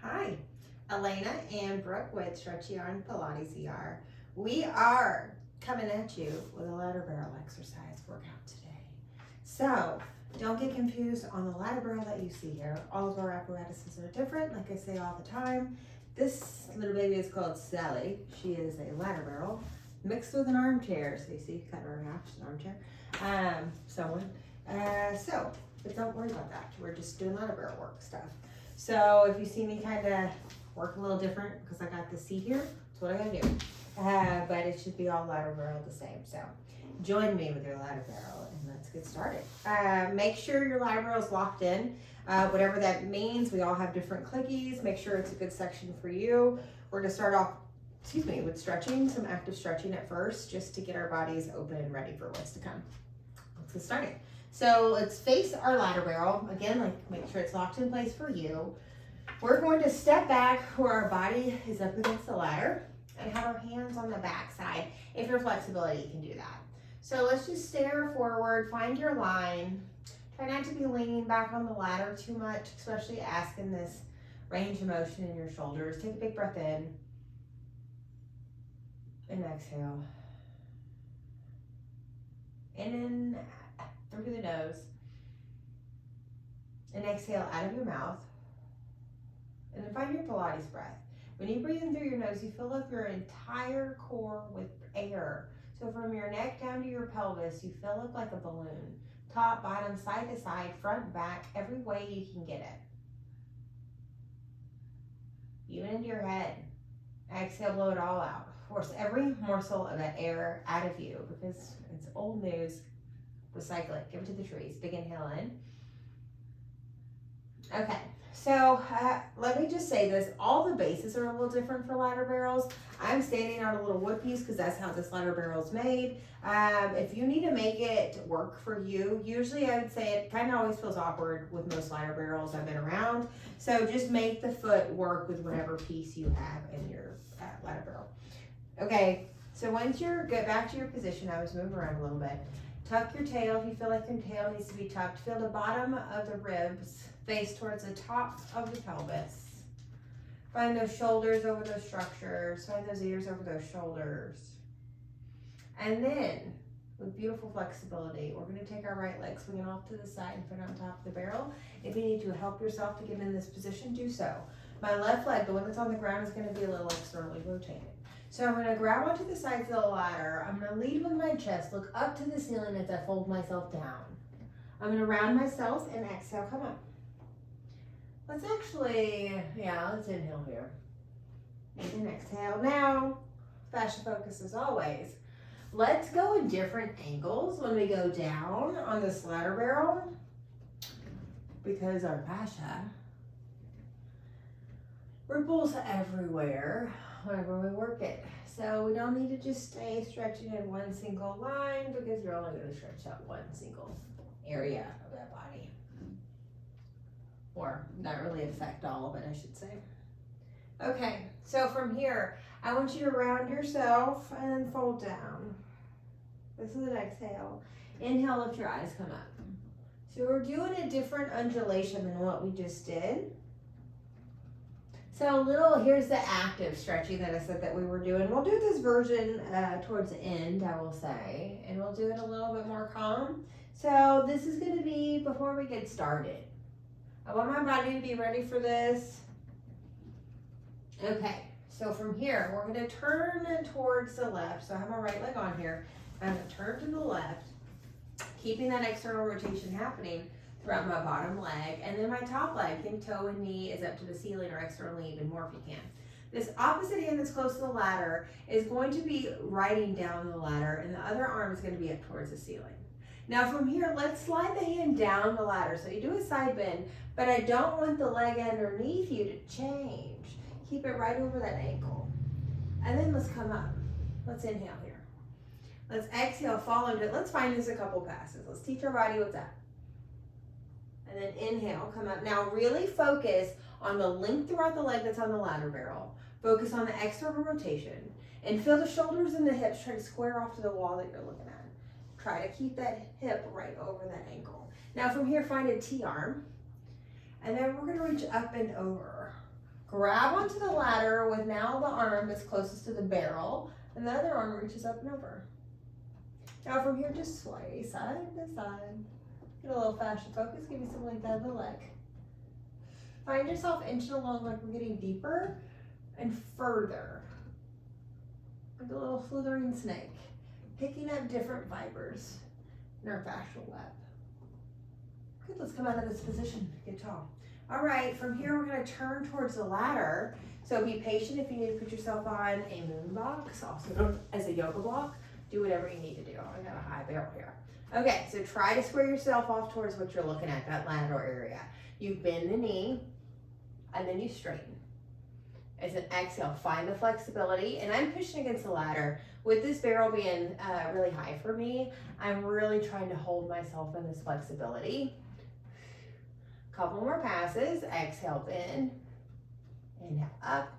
Hi, Elena and Brooke with Stretchy Arm Pilates ER. We are coming at you with a ladder barrel exercise workout today. So don't get confused on the ladder barrel that you see here. All of our apparatuses are different, like I say all the time. This little baby is called Sally. She is a ladder barrel mixed with an armchair. So you see, cut her in half, she's an armchair. But don't worry about that. We're just doing ladder barrel work stuff. So if you see me kind of work a little different because I got the seat here, that's what I gotta do. But it should be all ladder barrel the same. So join me with your ladder barrel and let's get started. Make sure your ladder barrel is locked in. Whatever that means, we all have different clickies. Make sure it's a good section for you. We're gonna start off, with stretching, some active stretching at first, just to get our bodies open and ready for what's to come. Let's get started. So let's face our ladder barrel. Again, make sure it's locked in place for you. We're going to step back where our body is up against the ladder and have our hands on the back side. If you're flexibility, you can do that. So let's just stare forward, find your line. Try not to be leaning back on the ladder too much, especially asking this range of motion in your shoulders. Take a big breath in and exhale. In through the nose, and exhale out of your mouth, and then find your Pilates breath. When you breathe in through your nose, you fill up your entire core with air. So from your neck down to your pelvis, you fill up like a balloon. Top, bottom, side to side, front, back, every way you can get it. Even into your head. Exhale, blow it all out. Force every morsel of that air out of you because it's old news. Recycle it, give it to the trees. Big inhale in. Okay, so let me just say this. All the bases are a little different for ladder barrels. I'm standing on a little wood piece because that's how this ladder barrel is made. If you need to make it work for you, usually I would say it kind of always feels awkward with most ladder barrels I've been around. So just make the foot work with whatever piece you have in your ladder barrel. Okay, so once you get back to your position, I was moving around a little bit. Tuck your tail if you feel like your tail needs to be tucked. Feel the bottom of the ribs face towards the top of the pelvis. Find those shoulders over those structures. Find those ears over those shoulders. And then, with beautiful flexibility, we're going to take our right leg, swing it off to the side and put it on top of the barrel. If you need to help yourself to get in this position, do so. My left leg, the one that's on the ground, is going to be a little externally rotated. So I'm going to grab onto the sides of the ladder. I'm going to lead with my chest, look up to the ceiling as I fold myself down. I'm going to round myself and exhale, come up. Let's let's inhale here. And exhale. Now, fascia focus as always. Let's go in different angles when we go down on this ladder barrel because our fascia ripples everywhere whenever we work it. So we don't need to just stay stretching in one single line because you're only going to stretch out one single area of that body. Or not really affect all of it, I should say. Okay, so from here, I want you to round yourself and then fold down. This is an exhale. Inhale, lift your eyes, come up. So we're doing a different undulation than what we just did. So here's the active stretching that I said that we were doing. We'll do this version towards the end, I will say, and we'll do it a little bit more calm. So this is gonna be before we get started. I want my body to be ready for this. Okay, so from here, we're gonna turn towards the left. So I have my right leg on here. I'm gonna turn to the left, keeping that external rotation happening throughout my bottom leg, and then my top leg, think toe and knee is up to the ceiling or externally even more if you can. This opposite hand that's close to the ladder is going to be riding down the ladder, and the other arm is going to be up towards the ceiling. Now from here, let's slide the hand down the ladder. So you do a side bend, but I don't want the leg underneath you to change. Keep it right over that ankle. And then let's come up. Let's inhale here. Let's exhale, fall into it. Let's find this a couple passes. Let's teach our body what's up. And then inhale, come up. Now really focus on the length throughout the leg that's on the ladder barrel. Focus on the external rotation and feel the shoulders and the hips try to square off to the wall that you're looking at. Try to keep that hip right over that ankle. Now from here, find a T-arm. And then we're gonna reach up and over. Grab onto the ladder with now the arm that's closest to the barrel, and the other arm reaches up and over. Now from here, just sway side to side. Get a little fascia focus, give you some length out of the leg. Find yourself inching along like we're getting deeper and further. Like a little slithering snake, picking up different fibers in our fascial web. Good, let's come out of this position, get tall. All right, from here we're gonna turn towards the ladder. So be patient if you need to put yourself on a moon box, also known as a yoga block. Do whatever you need to do. I got a high barrel here. Okay, so try to square yourself off towards what you're looking at, that lateral area. You bend the knee, and then you straighten. As an exhale, find the flexibility, and I'm pushing against the ladder. With this barrel being really high for me, I'm really trying to hold myself in this flexibility. Couple more passes, exhale, bend, inhale up.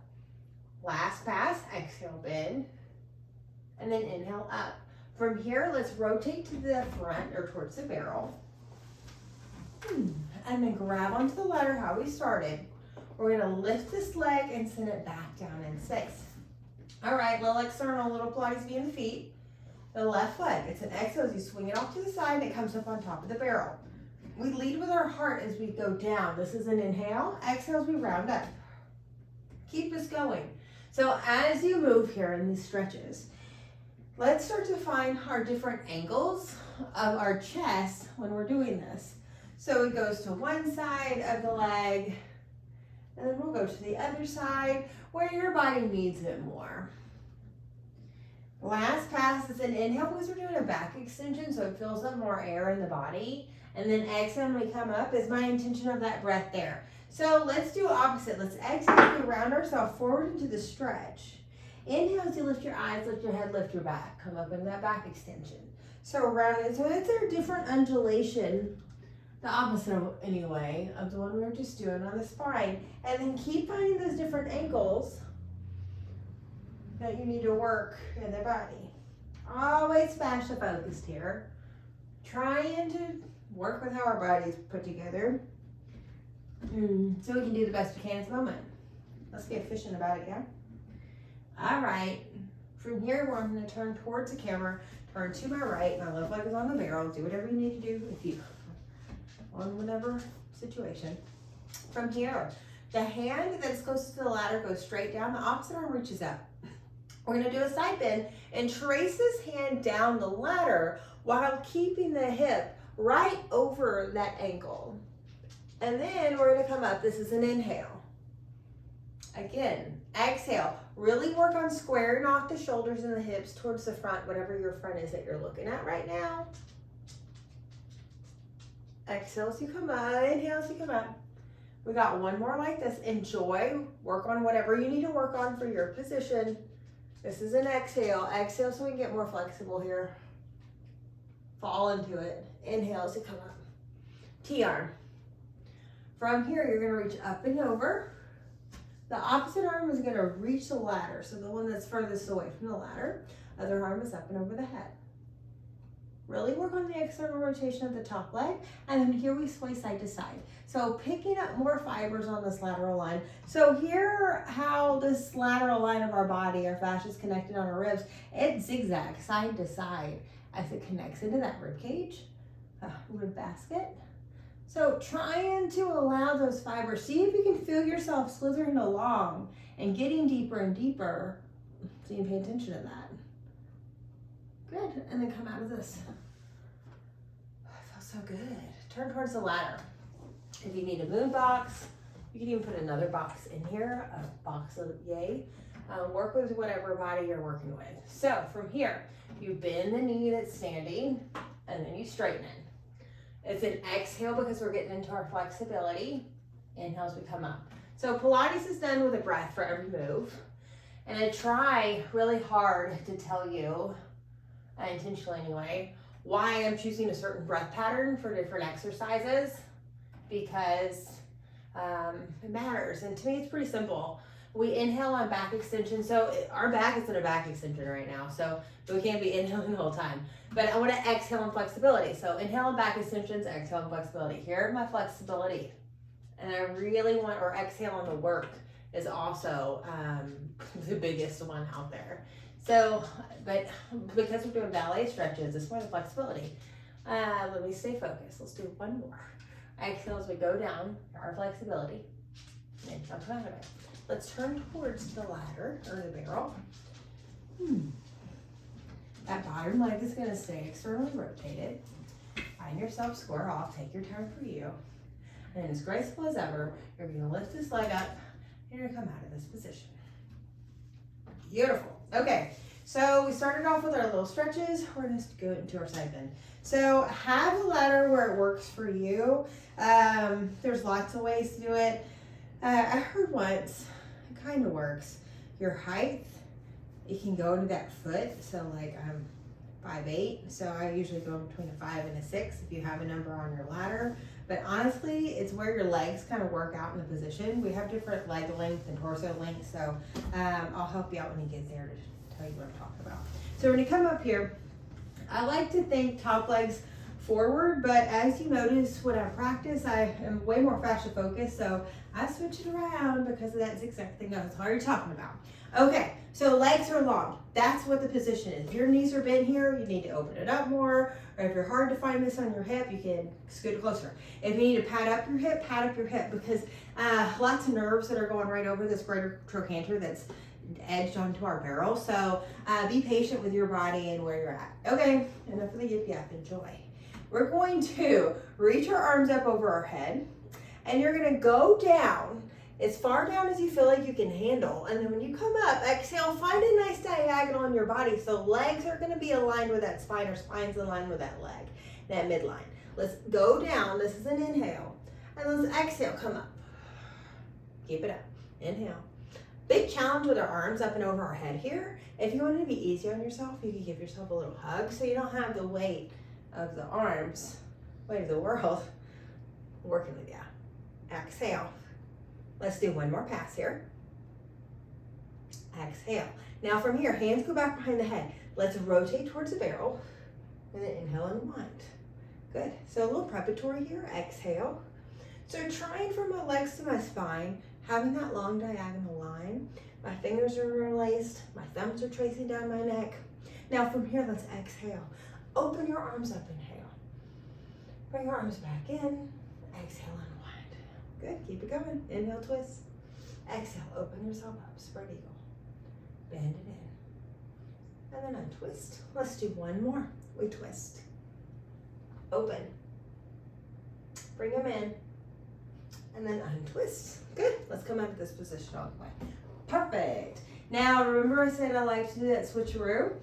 Last pass, exhale, bend, and then inhale up. From here, let's rotate to the front or towards the barrel. And then grab onto the ladder how we started. We're gonna lift this leg and send it back down in space. All right, little external, little Pilates in the feet. The left leg, it's an exhale as you swing it off to the side and it comes up on top of the barrel. We lead with our heart as we go down. This is an inhale, exhale as we round up. Keep this going. So as you move here in these stretches, let's start to find our different angles of our chest when we're doing this. So it goes to one side of the leg, and then we'll go to the other side where your body needs it more. Last pass is an inhale because we're doing a back extension, so it fills up more air in the body. And then exhale when we come up is my intention of that breath there. So let's do opposite. Let's exhale as we round ourselves forward into the stretch. Inhale as you lift your eyes, lift your head, lift your back. Come up into that back extension. So round it. So it's a different undulation, the opposite of, anyway, of the one we were just doing on the spine. And then keep finding those different angles that you need to work in the body. Always fascia focused here. Trying to work with how our body's put together. So we can do the best we can at the moment. Let's be efficient about it, yeah? All right, from here, I'm gonna turn towards the camera, turn to my right, my left leg is on the barrel. Do whatever you need to do if you, on whatever situation. From here, the hand that's closest to the ladder goes straight down, the opposite arm reaches up. We're gonna do a side bend and trace this hand down the ladder while keeping the hip right over that ankle. And then we're gonna come up, this is an inhale. Again, exhale, really work on squaring off the shoulders and the hips towards the front, whatever your front is that you're looking at right now. Exhale as you come up, inhale as you come up. We got one more like this. Enjoy, work on whatever you need to work on for your position. This is an exhale. Exhale so we can get more flexible here. Fall into it. Inhale as you come up. T-arm. From here, you're gonna reach up and over. The opposite arm is gonna reach the ladder. So the one that's furthest away from the ladder. Other arm is up and over the head. Really work on the external rotation of the top leg. And then here we sway side to side. So picking up more fibers on this lateral line. So here how this lateral line of our body, our fascia is connected on our ribs, it zigzags side to side as it connects into that rib cage, rib basket. So trying to allow those fibers, see if you can feel yourself slithering along and getting deeper and deeper. So you can pay attention to that. Good, and then come out of this. Oh, it feels so good. Turn towards the ladder. If you need a moon box, you can even put another box in here, a box of yay. Work with whatever body you're working with. So from here, you bend the knee that's standing, and then you straighten it. It's an exhale because we're getting into our flexibility. Inhale as we come up. So Pilates is done with a breath for every move. And I try really hard to tell you, intentionally anyway, why I'm choosing a certain breath pattern for different exercises, because it matters. And to me, it's pretty simple. We inhale on back extension. So our back is in a back extension right now. So we can't be inhaling the whole time. But I want to exhale on flexibility. So inhale on back extensions, exhale on flexibility. Here my flexibility. And I really want, or exhale on the work. is also the biggest one out there. So, but because we're doing ballet stretches, it's more the flexibility. Let me stay focused. Let's do one more. Exhale as we go down, our flexibility. And then come out of it. Let's turn towards the ladder or the barrel. That bottom leg is going to stay externally rotated. Find yourself square off. Take your time for you. And as graceful as ever, you're going to lift this leg up. And you're going to come out of this position. Beautiful. Okay, so we started off with our little stretches. We're going to go into our side bend. So have a ladder where it works for you. There's lots of ways to do it. I heard once, it kind of works. Your height, you can go to that foot. So like I'm 5'8", so I usually go between a 5 and a 6 if you have a number on your ladder. But honestly, it's where your legs kind of work out in the position. We have different leg length and torso length, so I'll help you out when you get there to tell you what I'm talking about. So when you come up here, I like to think top legs forward, but as you notice when I practice, I am way more fascia focused, so I switch it around because of that exact thing I was already talking about. Okay, so legs are long. That's what the position is. If your knees are bent here, you need to open it up more, or if you're hard to find this on your hip, you can scoot it closer. If you need to pad up your hip, because lots of nerves that are going right over this greater trochanter that's edged onto our barrel. So be patient with your body and where you're at. Okay, enough of the yip yap, enjoy. We're going to reach our arms up over our head, and you're gonna go down as far down as you feel like you can handle. And then when you come up, exhale, find a nice diagonal in your body. So legs are gonna be aligned with that spine, or spine's aligned with that leg, that midline. Let's go down, this is an inhale. And let's exhale, come up. Keep it up, inhale. Big challenge with our arms up and over our head here. If you want it to be easier on yourself, you can give yourself a little hug so you don't have the weight of the arms, weight of the world, working with you. Exhale. Let's do one more pass here. Exhale. Now from here, hands go back behind the head. Let's rotate towards the barrel, and then inhale and unwind. Good. So a little preparatory here. Exhale. So trying from my legs to my spine, having that long diagonal line. My fingers are interlaced. My thumbs are tracing down my neck. Now from here, let's exhale. Open your arms up, inhale. Bring your arms back in. Exhale, unwind. Good, keep it going. Inhale, twist. Exhale, open yourself up, spread eagle. Bend it in. And then untwist. Let's do one more. We twist. Open. Bring them in. And then untwist. Good, let's come out of this position all the way. Perfect. Now, remember I said I like to do that switcheroo?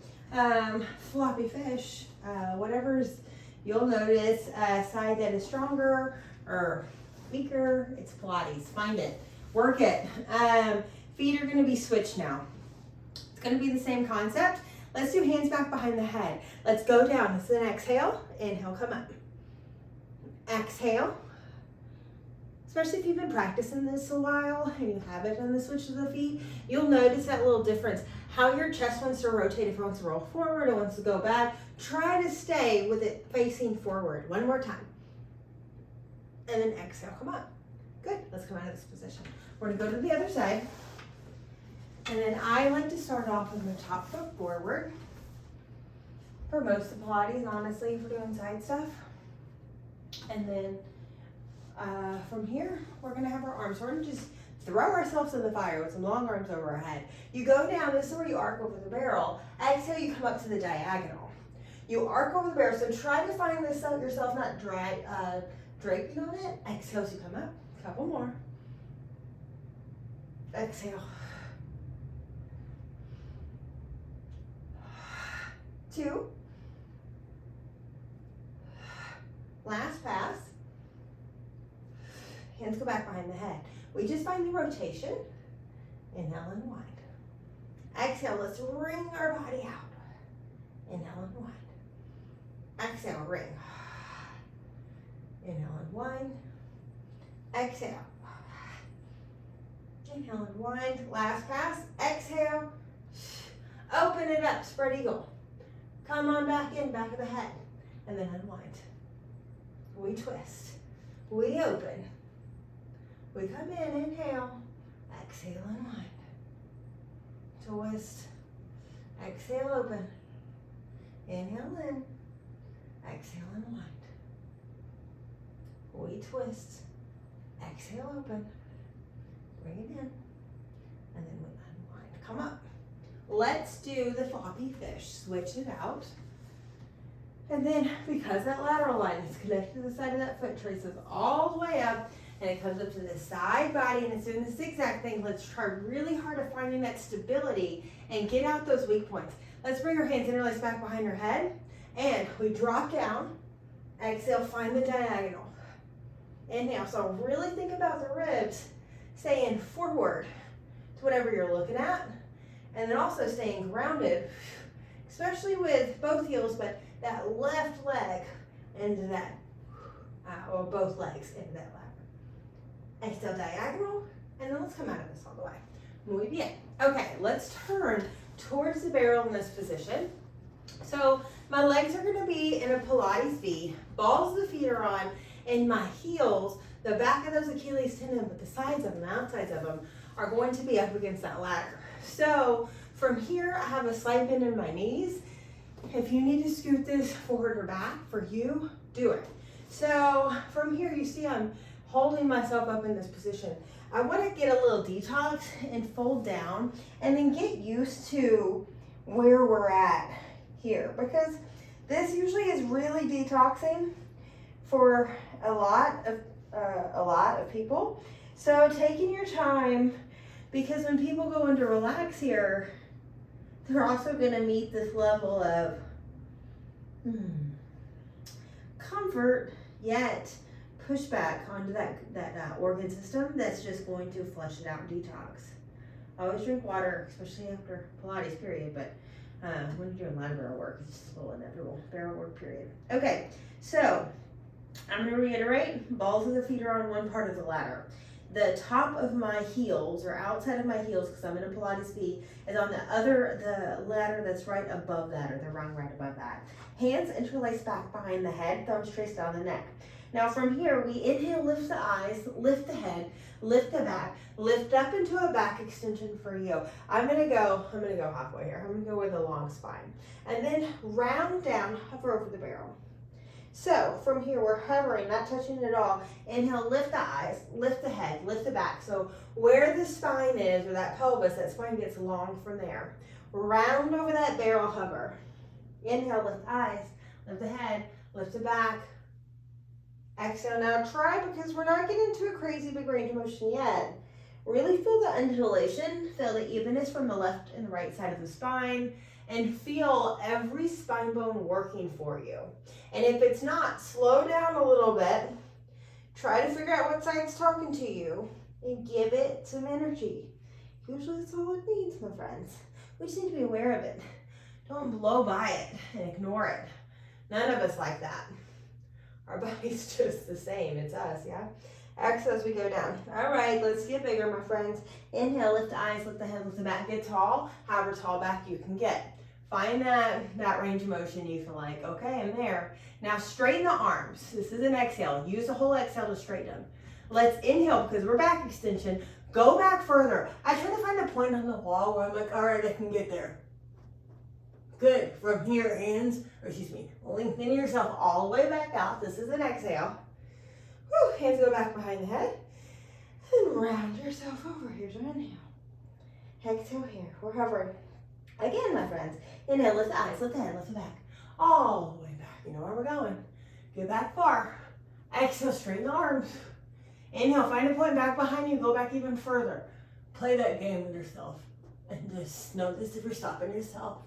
Floppy fish, whatever's, you'll notice a side that is stronger or weaker, it's Pilates. Find it, work it. Feet are gonna be switched now. It's gonna be the same concept. Let's do hands back behind the head. Let's go down. This is an exhale. Inhale, come up. Exhale. Especially if you've been practicing this a while and you haven't done the switch to the feet, you'll notice that little difference. How your chest wants to rotate, if it wants to roll forward, it wants to go back. Try to stay with it facing forward. One more time. And then exhale, come up. Good, let's come out of this position. We're gonna go to the other side. And then I like to start off with the top foot forward. For most of Pilates, honestly, if we're doing side stuff. And then from here, we're gonna have our arms. We're gonna just throw ourselves in the fire with some long arms over our head. You go down, this is where you arc over the barrel. Exhale, you come up to the diagonal. You arc over the barrel, so try to find this yourself not draping on it. Exhale, so you come up, a couple more. Exhale. 2. Last pass. Hands go back behind the head. We just find the rotation. Inhale and unwind. Exhale, let's wring our body out. Inhale and unwind. Exhale, ring. Inhale and unwind. Exhale. Inhale and unwind. Last pass. Exhale. Open it up, spread eagle. Come on back in, back of the head. And then unwind. We twist. We open. We come in, inhale. Exhale. Exhale, unwind. Twist. Exhale, open. Inhale in. Exhale, unwind. We twist. Exhale, open. Bring it in. And then we unwind. Come up. Let's do the floppy fish. Switch it out. And then, because that lateral line is connected to the side of that foot, traces all the way up, and it comes up to the side body, and it's doing the zigzag thing. Let's try really hard at finding that stability and get out those weak points. Let's bring our hands interlace back behind our head, and we drop down. Exhale, find the diagonal. Inhale, so really think about the ribs staying forward to whatever you're looking at, and then also staying grounded, especially with both heels, but that left leg into that, or both legs into that ladder. Exhale, diagonal, and then let's come out of this all the way. Muy bien. Okay, let's turn towards the barrel in this position. So my legs are gonna be in a Pilates V, balls of the feet are on, and my heels, the back of those Achilles tendon, but the sides of them, the outsides of them, are going to be up against that ladder. So from here, I have a slight bend in my knees. If you need to scoot this forward or back for you, do it. So from here, you see I'm holding myself up in this position. I want to get a little detox and fold down and then get used to where we're at here, because this usually is really detoxing for a lot of people. So taking your time, because when people go into relax here, they're also going to meet this level of comfort, yet push back onto that organ system that's just going to flush it out and detox. Always drink water, especially after Pilates period, but when you're doing ladder barrel work, it's just a little inevitable barrel work period. Okay, so I'm going to reiterate, balls of the feet are on one part of the ladder. The top of my heels, or outside of my heels, because I'm in a Pilates V, is on the ladder that's right above that, or the rung right above that. Hands interlace back behind the head, thumbs traced down the neck. Now from here, we inhale, lift the eyes, lift the head, lift the back, lift up into a back extension for you. I'm gonna go halfway here. I'm gonna go with a long spine. And then round down, hover over the barrel. So from here, we're hovering, not touching it at all. Inhale, lift the eyes, lift the head, lift the back. So where the spine is, or that pelvis, that spine gets long from there. Round over that barrel, hover. Inhale, lift the eyes, lift the head, lift the back. Exhale, now try, because we're not getting into a crazy big range of motion yet. Really feel the undulation, feel the evenness from the left and the right side of the spine, and feel every spine bone working for you. And if it's not, slow down a little bit, try to figure out what side's talking to you, and give it some energy. Usually that's all it needs, my friends. We just need to be aware of it. Don't blow by it and ignore it. None of us like that. Our body's just the same, it's us, yeah? Exhale as we go down. All right, let's get bigger, my friends. Inhale, lift the eyes, lift the head, lift the back, get tall, however tall back you can get. Find that range of motion you feel like, okay, I'm there. Now straighten the arms. This is an exhale. Use the whole exhale to straighten them. Let's inhale, because we're back extension. Go back further. I try to find a point on the wall where I'm like, all right, I can get there. Good. From here, lengthen yourself all the way back out. This is an exhale. Whew, hands go back behind the head. And round yourself over. Here's your inhale. Exhale here. We're hovering. Again, my friends. Inhale, lift the eyes, lift the head, lift the back. All the way back. You know where we're going. Get back far. Exhale, straighten the arms. Inhale, find a point back behind you. Go back even further. Play that game with yourself. And just notice if you're stopping yourself.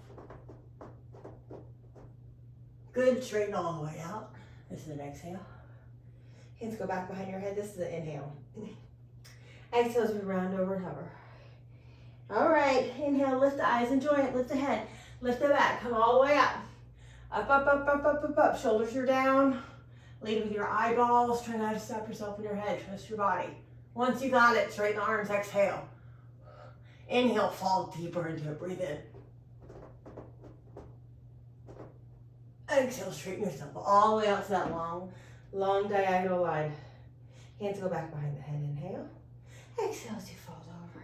Good, straighten all the way out. This is an exhale. Hands go back behind your head. This is an inhale. Exhale as we round over and hover. All right, inhale, lift the eyes, enjoy it. Lift the head, lift the back, come all the way up. Up, up, up, up, up, up, up. Shoulders are down. Lead with your eyeballs. Try not to stop yourself in your head. Trust your body. Once you got it, straighten the arms, exhale. Inhale, fall deeper into it. Breathe in. Exhale, straighten yourself all the way out to that long diagonal line. Hands go back behind the head. Inhale. Exhale as you fold over.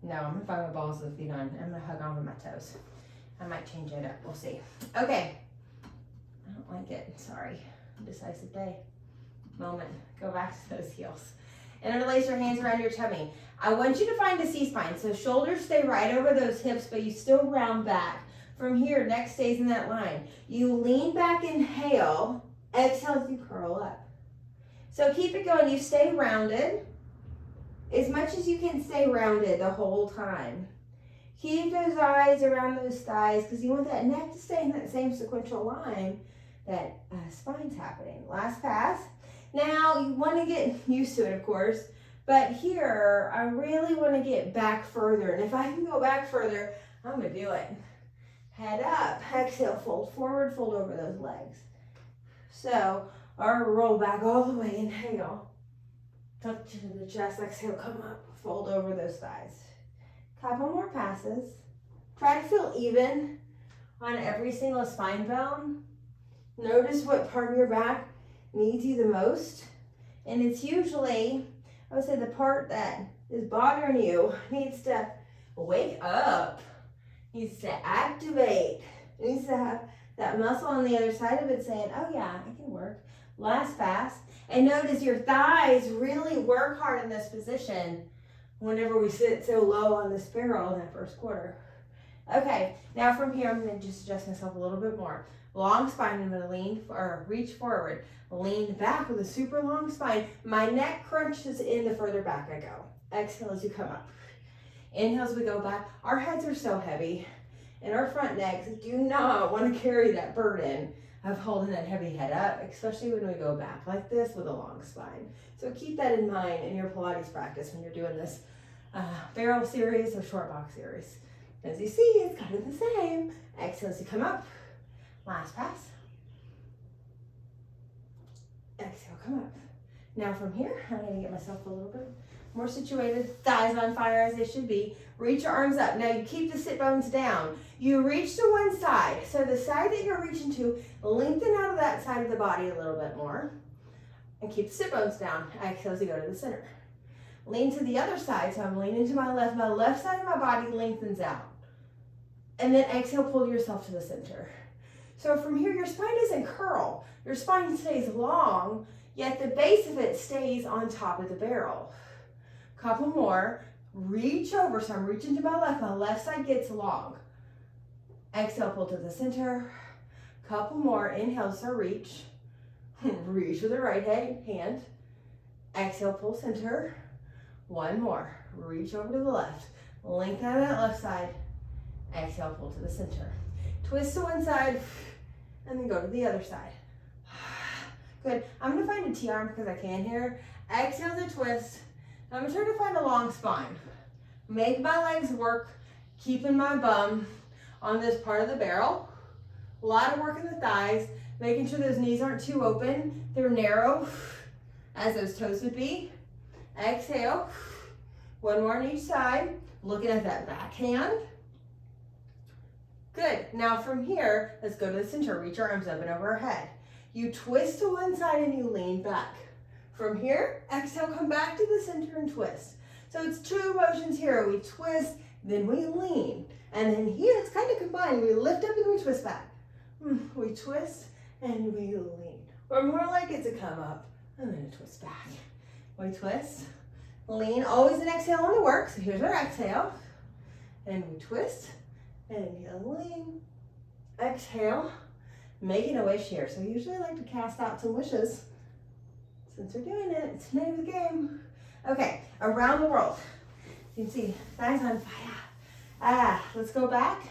No, I'm gonna find my balls of the feet on. I'm gonna hug onto my toes. I might change it up, we'll see. Okay, I don't like it, sorry. Decisive day, moment. Go back to those heels. Interlace your hands around your tummy. I want you to find a C-spine, so shoulders stay right over those hips, but you still round back. From here, neck stays in that line. You lean back, inhale, exhale as you curl up. So keep it going, you stay rounded. As much as you can stay rounded the whole time. Keep those eyes around those thighs because you want that neck to stay in that same sequential line that spine's happening. Last pass. Now you want to get used to it, of course, but here I really want to get back further. And if I can go back further, I'm going to do it. Head up, exhale, fold forward, fold over those legs. So, or roll back all the way, inhale. Tuck to the chest, exhale, come up, fold over those thighs. Couple more passes. Try to feel even on every single spine bone. Notice what part of your back needs you the most. And it's usually, I would say, the part that is bothering you needs to wake up, needs to activate, needs to have that muscle on the other side of it saying, oh yeah, I can work. Last pass. And notice your thighs really work hard in this position whenever we sit so low on the spiral in that first quarter. Okay, now from here, I'm gonna just adjust myself a little bit more. Long spine, I'm gonna lean or reach forward. Lean back with a super long spine. My neck crunches in the further back I go. Exhale as you come up. Inhale as we go back. Our heads are so heavy and our front necks do not want to carry that burden of holding that heavy head up, especially when we go back like this with a long spine. So keep that in mind in your Pilates practice when you're doing this barrel series or short box series. As you see, it's kind of the same. Exhale as you come up. Last pass. Exhale, come up. Now from here, I'm going to get myself a little bit more situated. Thighs on fire as they should be. Reach your arms up. Now you keep the sit bones down. You reach to one side. So the side that you're reaching to, lengthen out of that side of the body a little bit more. And keep the sit bones down. Exhale as you go to the center. Lean to the other side. So I'm leaning to my left. My left side of my body lengthens out. And then exhale, pull yourself to the center. So from here, your spine doesn't curl. Your spine stays long, yet the base of it stays on top of the barrel. Couple more. Reach over. So I'm reaching to my left side gets long. Exhale, pull to the center. Couple more. Inhale, so reach. Reach with the right hand. Exhale, pull center. One more. Reach over to the left. Lengthen out of that left side. Exhale, pull to the center. Twist to one side, and then go to the other side. Good. I'm going to find a T-arm because I can here. Exhale to twist. I'm going to try to find a long spine. Make my legs work, keeping my bum on this part of the barrel. A lot of work in the thighs, making sure those knees aren't too open. They're narrow, as those toes would be. Exhale. One more on each side. Looking at that back hand. Good. Now from here, let's go to the center. Reach our arms up and over our head. You twist to one side and you lean back. From here, exhale, come back to the center and twist. So it's two motions here. We twist, then we lean. And then here, it's kind of combined. We lift up and we twist back. We twist and we lean. Or more like it's a come up and then a twist back. We twist, lean, always an exhale on the work. So here's our exhale. And we twist. And you lean, exhale, making a wish here. So I usually like to cast out some wishes. Since we're doing it, it's the name of the game. Okay, around the world. You can see thighs on fire. Let's go back,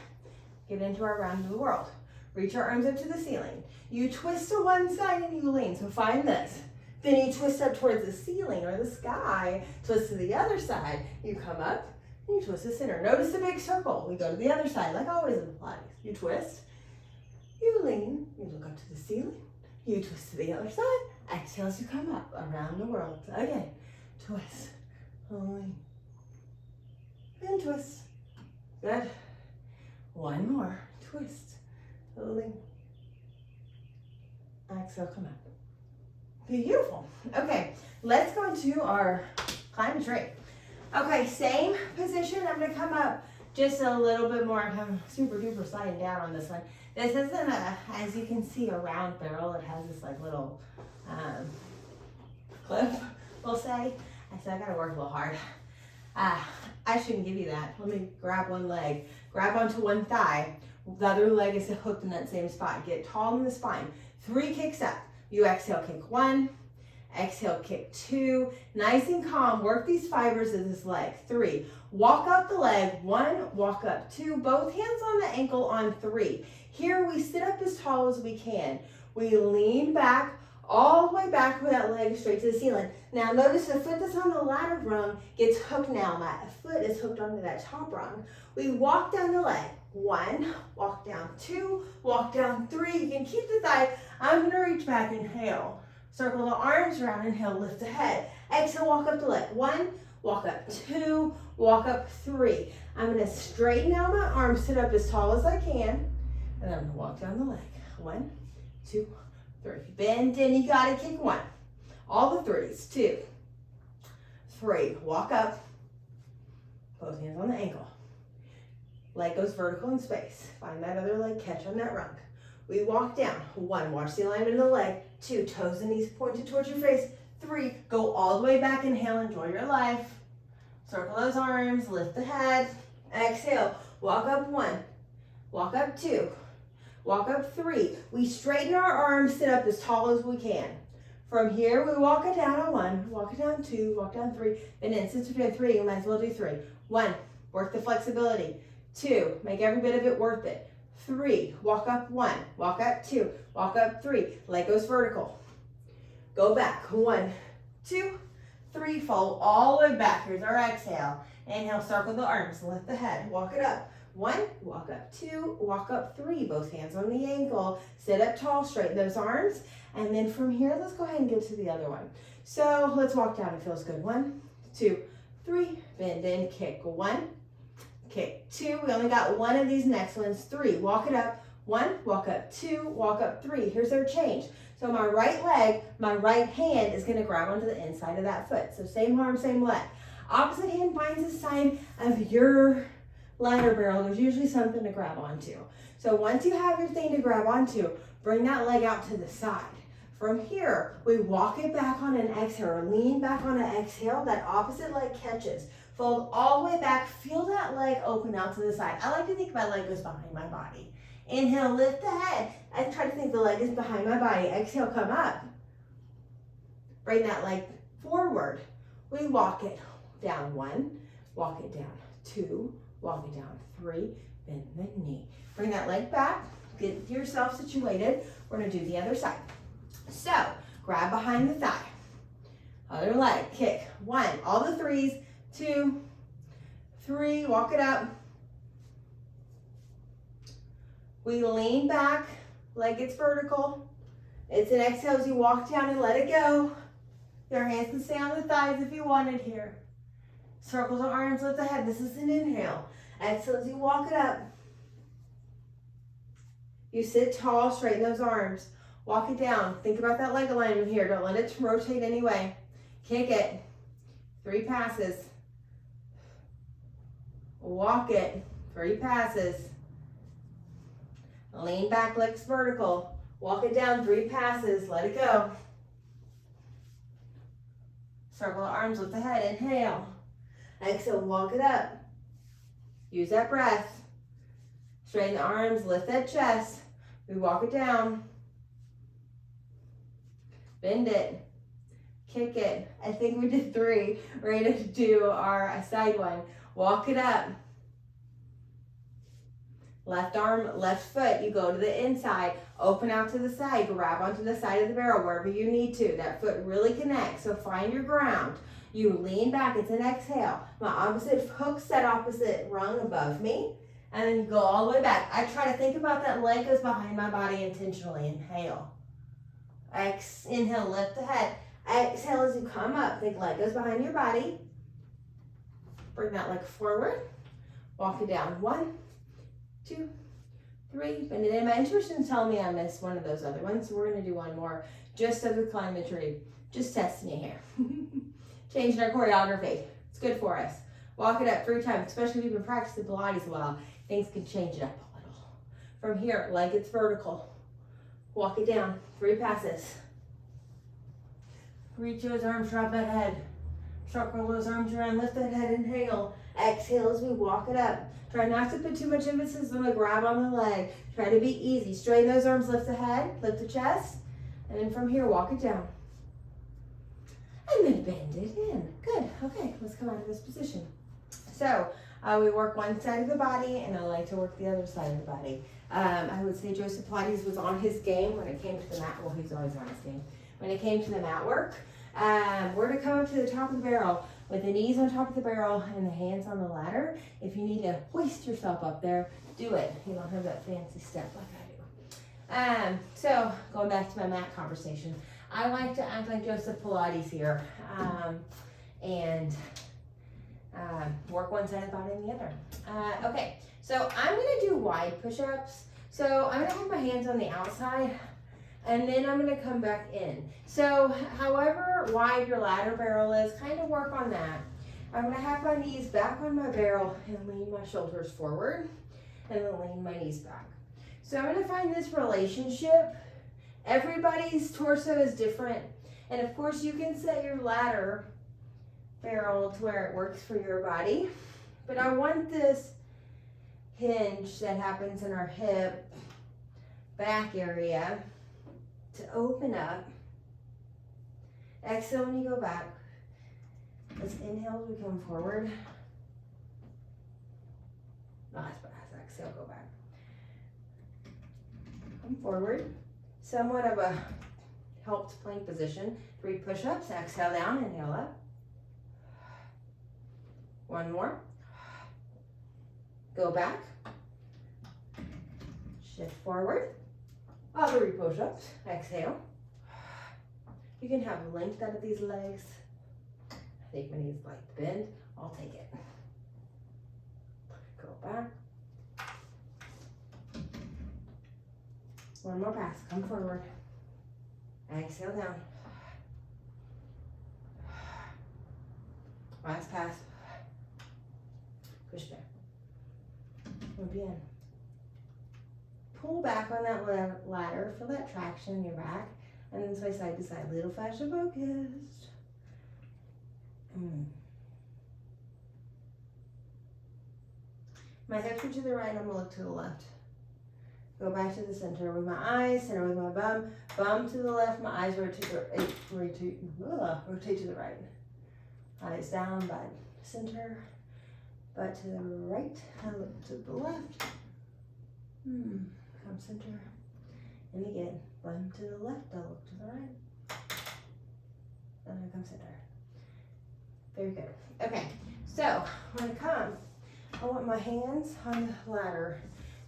get into our round of the world. Reach our arms up to the ceiling. You twist to one side and you lean, so find this. Then you twist up towards the ceiling or the sky, twist to the other side. You come up. You twist the center. Notice the big circle. We go to the other side, like always in the Pilates. You twist, you lean, you look up to the ceiling, you twist to the other side, exhale as you come up around the world. Again, twist, lean, and twist. Good. One more. Twist, lean, exhale, come up. Beautiful. Okay, let's go into our climb and tree. Okay, same position. I'm gonna come up just a little bit more. I'm super duper sliding down on this one. This isn't as you can see, a round barrel. It has this like little clip, we'll say. I said I gotta work a little hard. I shouldn't give you that. Let me grab one leg, grab onto one thigh. The other leg is hooked in that same spot. Get tall in the spine. 3 kicks up. You exhale, kick 1. Exhale, kick 2. Nice and calm. Work these fibers of this leg. 3. Walk up the leg. 1. Walk up 2. Both hands on the ankle on 3. Here we sit up as tall as we can. We lean back, all the way back with that leg straight to the ceiling. Now notice the foot that's on the ladder rung gets hooked now. My foot is hooked onto that top rung. We walk down the leg. 1, walk down 2, walk down 3. You can keep the thigh. I'm gonna reach back, inhale. Circle the arms around, inhale, lift the head. Exhale, walk up the leg. 1, walk up 2, walk up 3. I'm gonna straighten out my arms, sit up as tall as I can, and then I'm gonna walk down the leg. 1, 2, 3. Bend in, you gotta kick 1. All the 3s. 2, 3. Walk up, both hands on the ankle. Leg goes vertical in space. Find that other leg, catch on that rung. We walk down. 1, watch the alignment of the leg. 2, toes and knees pointed towards your face. 3, go all the way back, inhale, enjoy your life. Circle those arms, lift the head. Exhale, walk up 1, walk up 2, walk up 3. We straighten our arms, sit up as tall as we can. From here, we walk it down on 1, walk it down 2, walk down 3, and then since we're doing 3, you might as well do 3. 1, work the flexibility. 2, make every bit of it worth it. 3, walk up 1, walk up 2, walk up 3, leg goes vertical. Go back, 1, 2, 3, fall all the way back. Here's our exhale. Inhale, circle the arms, lift the head, walk it up. 1, walk up 2, walk up 3, both hands on the ankle, sit up tall, straighten those arms, and then from here, let's go ahead and get to the other one. So let's walk down, it feels good. 1, 2, 3, bend in, kick 1, kick 2, we only got 1 of these next ones. 3, walk it up, 1, walk up 2, walk up 3. Here's our change. So my right leg, my right hand is gonna grab onto the inside of that foot. So same arm, same leg. Opposite hand finds the side of your ladder barrel. There's usually something to grab onto. So once you have your thing to grab onto, bring that leg out to the side. From here, we walk it back on an exhale, or lean back on an exhale. That opposite leg catches. Fold all the way back, feel that leg open out to the side. I like to think my leg goes behind my body. Inhale, lift the head. I try to think the leg is behind my body. Exhale, come up. Bring that leg forward. We walk it down 1, walk it down 2, walk it down 3, bend the knee. Bring that leg back, get yourself situated. We're gonna do the other side. So, grab behind the thigh. Other leg, kick 1, all the 3s, 2, 3, walk it up. We lean back, leg gets vertical. It's an exhale as you walk down and let it go. Your hands can stay on the thighs if you wanted here. Circle the arms, lift the head. This is an inhale. Exhale as you walk it up. You sit tall, straighten those arms. Walk it down. Think about that leg alignment here. Don't let it rotate anyway. Kick it. 3 passes. Walk it. 3 passes. Lean back, legs vertical. Walk it down, 3 passes. Let it go. Circle the arms with the head. Inhale. Exhale, walk it up. Use that breath. Straighten the arms, lift that chest. We walk it down. Bend it. Kick it. I think we did 3. We're going to do our side one. Walk it up. Left arm, left foot, you go to the inside, open out to the side, grab onto the side of the barrel wherever you need to. That foot really connects, so find your ground. You lean back, it's an exhale. My opposite hooks that opposite rung above me, and then you go all the way back. I try to think about that leg goes behind my body intentionally. Inhale. Inhale, lift the head. Exhale as you come up, think leg goes behind your body. Bring that leg forward. Walk it down. 1, 2, 3. Bend it in. My intuition's telling me I missed one of those other ones, so we're going to do one more just as we climb the tree. Just testing you here. Changing our choreography. Let's good for us. Walk it up 3 times, especially if you've been practicing Pilates a while. Things can change it up a little. From here, leg gets vertical. Walk it down, 3 passes. Reach those arms, drop that head. Circle those arms around, lift that head, inhale. Exhale as we walk it up. Try not to put too much emphasis on the grab on the leg. Try to be easy. Straighten those arms, lift the head, lift the chest. And then from here, walk it down. And then bend it in. Good, okay, let's come out of this position. So, we work one side of the body, and I like to work the other side of the body. I would say Joseph Pilates was on his game when it came to the mat. Well, he's always on his game. When it came to the mat work, we're gonna come up to the top of the barrel with the knees on top of the barrel and the hands on the ladder. If you need to hoist yourself up there, do it. You don't have that fancy step like I do. So going back to my mat conversation, I like to act like Joseph Pilates here, and work one side of the body and the other. Okay, so I'm gonna do wide push-ups. So I'm gonna have my hands on the outside, and then I'm gonna come back in. So however wide your ladder barrel is, kind of work on that. I'm gonna have my knees back on my barrel and lean my shoulders forward, and then lean my knees back. So I'm gonna find this relationship. Everybody's torso is different. And of course you can set your ladder barrel to where it works for your body. But I want this hinge that happens in our hip back area to open up. Exhale when you go back. Let's inhale as we come forward. Nice breath. Exhale, go back. Come forward. Somewhat of a helped plank position. 3 push-ups. Exhale down, inhale up. 1 more. Go back. Shift forward. Other 3 push-ups. Exhale. You can have length out of these legs. I think my knees like to bend. I'll take it. Go back. 1 more pass. Come forward. Exhale down. Last pass. Push back. Muy bien. Pull back on that ladder. Feel that traction in your back. And then sway side to side. Little fascia focused. My hips are to the right. I'm going to look to the left. Go back to the center with my eyes, center with my bum. Bum to the left, my eyes rotate to the right. Eyes down, butt center, butt to the right, I look to the left. Come center. And again, bum to the left, I look to the right. And I come center. Very good. Okay, so when I come, I want my hands on the ladder.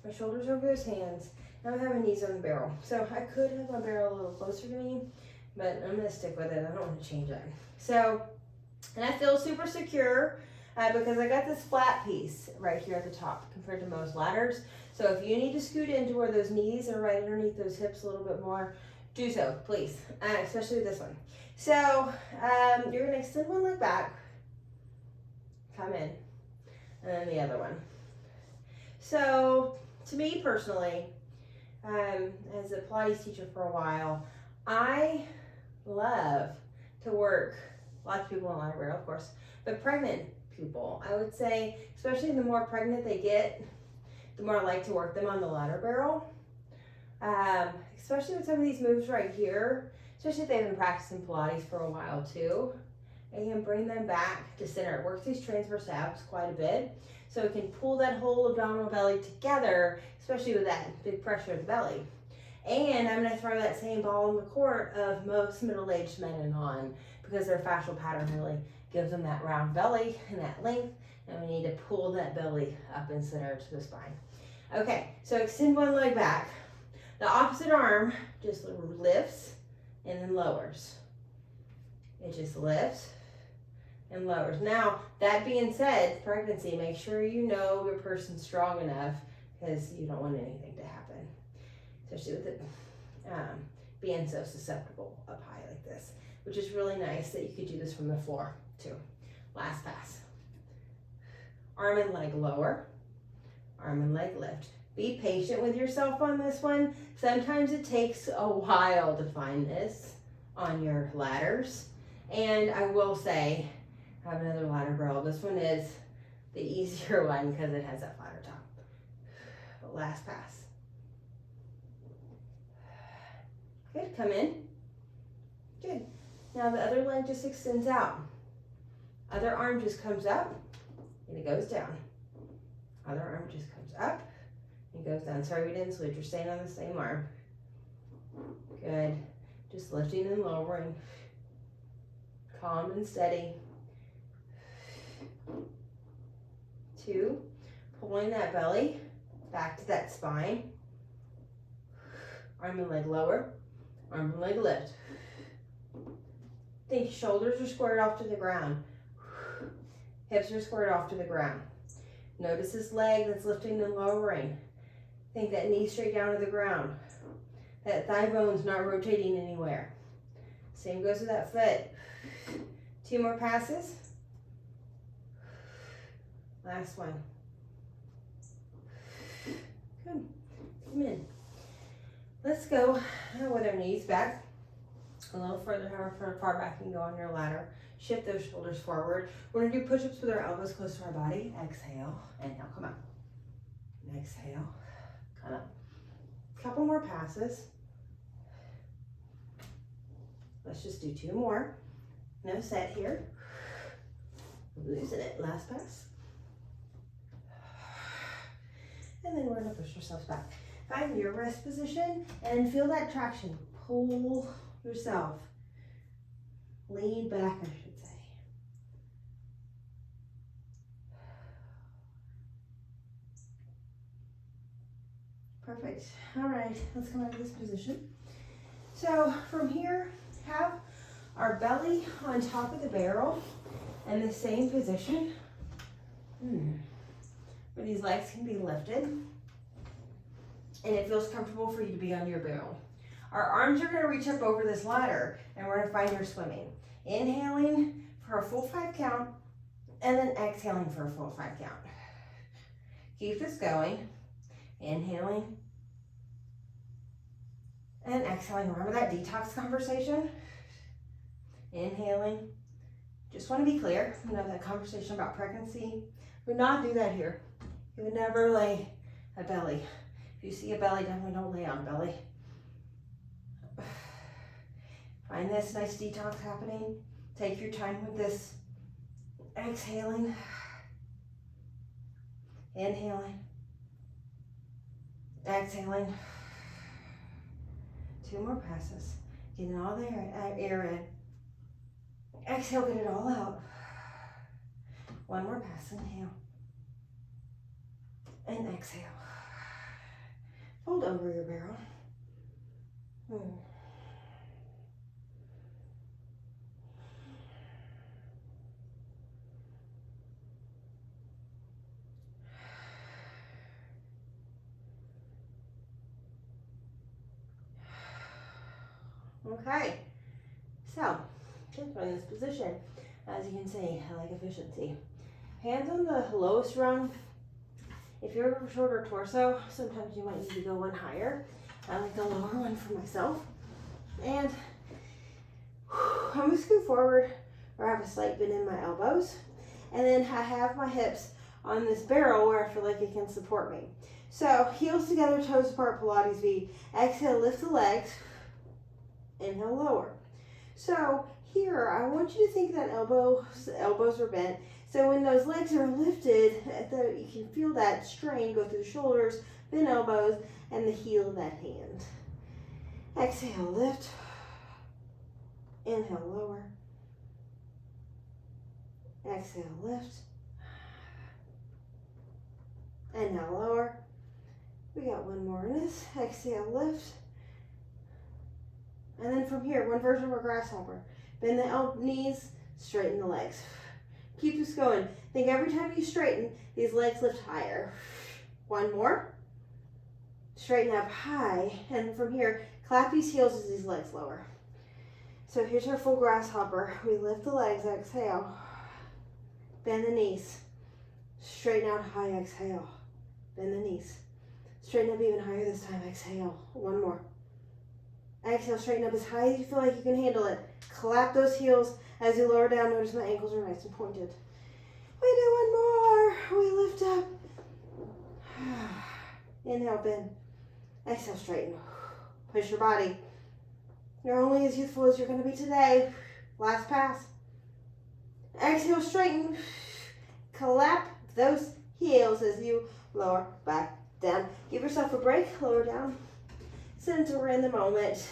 My shoulders over those hands. Now I have my knees on the barrel. So I could have my barrel a little closer to me, but I'm gonna stick with it. I don't want to change it. So, and I feel super secure because I got this flat piece right here at the top compared to most ladders. So if you need to scoot into where those knees are right underneath those hips a little bit more, do so, please, especially this one. So you're gonna extend one leg back, come in, and then the other one. So, to me personally, as a Pilates teacher for a while, I love to work, lots of people on ladder barrel, of course, but pregnant people, I would say, especially the more pregnant they get, the more I like to work them on the ladder barrel. Especially with some of these moves right here, especially if they've been practicing Pilates for a while too. And you can bring them back to center. It works these transverse abs quite a bit. So it can pull that whole abdominal belly together, especially with that big pressure of the belly. And I'm gonna throw that same ball in the court of most middle-aged men and on, because their fascial pattern really gives them that round belly and that length, and we need to pull that belly up and center to the spine. Okay, so extend one leg back. The opposite arm just lifts and then lowers. It just lifts and lowers. Now, that being said, pregnancy, make sure you know your person's strong enough, because you don't want anything to happen, especially with it being so susceptible up high like this, which is really nice that you could do this from the floor too. Last pass. Arm and leg lower, arm and leg lift. Be patient with yourself on this one. Sometimes it takes a while to find this on your ladders. And I will say, I have another ladder barrel. This one is the easier one because it has that flatter top. But last pass. Good, come in. Good. Now the other leg just extends out. Other arm just comes up and it goes down. Other arm just comes up and goes down. Sorry we didn't switch, you're staying on the same arm. Good. Just lifting and lowering. Calm and steady. 2, pulling that belly back to that spine. Arm and leg lower, arm and leg lift. Think shoulders are squared off to the ground. Hips are squared off to the ground. Notice this leg that's lifting and lowering. Think that knee straight down to the ground. That thigh bone's not rotating anywhere. Same goes with that foot. 2 more passes. Last one. Good. Come in. Let's go with our knees back. A little further, however far back you can go on your ladder. Shift those shoulders forward. We're gonna do push-ups with our elbows close to our body. Exhale, and now come up. Exhale, come up. Couple more passes. Let's just do 2 more. No set here. Loosen it, last pass. And then we're gonna push ourselves back. Find your rest position and feel that traction. Pull yourself. Lean back, I should say. Perfect. All right, let's come out of this position. So from here, have our belly on top of the barrel in the same position. Where these legs can be lifted and it feels comfortable for you to be on your barrel. Our arms are going to reach up over this ladder and we're going to find your swimming. Inhaling for a full 5 count and then exhaling for a full 5 count. Keep this going. Inhaling and exhaling. Remember that detox conversation? Inhaling. Just want to be clear, you know, that conversation about pregnancy. We would not do that here. You would never lay a belly. If you see a belly, definitely don't lay on a belly. Find this nice detox happening. Take your time with this. Exhaling. Inhaling. Exhaling. 2 more passes. Getting all the air in. Exhale, get it all out. 1 more pass, inhale. And exhale. Fold over your barrel. Okay, so just in this position, as you can see, I like efficiency. Hands on the lowest rung. If you're a shorter torso, sometimes you might need to go one higher. I like the lower one for myself. And I'm gonna scoot forward or have a slight bend in my elbows. And then I have my hips on this barrel where I feel like it can support me. So heels together, toes apart, Pilates V. Exhale, lift the legs. Inhale, lower. So here, I want you to think that elbows are bent. So when those legs are lifted, you can feel that strain go through the shoulders, bent elbows, and the heel of that hand. Exhale, lift. Inhale, lower. Exhale, lift. And now lower. We got 1 more in this. Exhale, lift. And then from here, one version of a grasshopper. Bend the knees, straighten the legs. Keep this going. Think every time you straighten, these legs lift higher. 1 more. Straighten up high. And from here, clap these heels as these legs lower. So here's our full grasshopper. We lift the legs, exhale. Bend the knees. Straighten out high, exhale. Bend the knees. Straighten up even higher this time, exhale. One more. Exhale, straighten up as high as you feel like you can handle it. Clap those heels as you lower down. Notice my ankles are nice and pointed. We do one more. We lift up. Inhale, bend. Exhale, straighten. Push your body. You're only as youthful as you're going to be today. Last pass. Exhale, straighten. Clap those heels as you lower back down. Give yourself a break. Lower down. Since we're in the moment,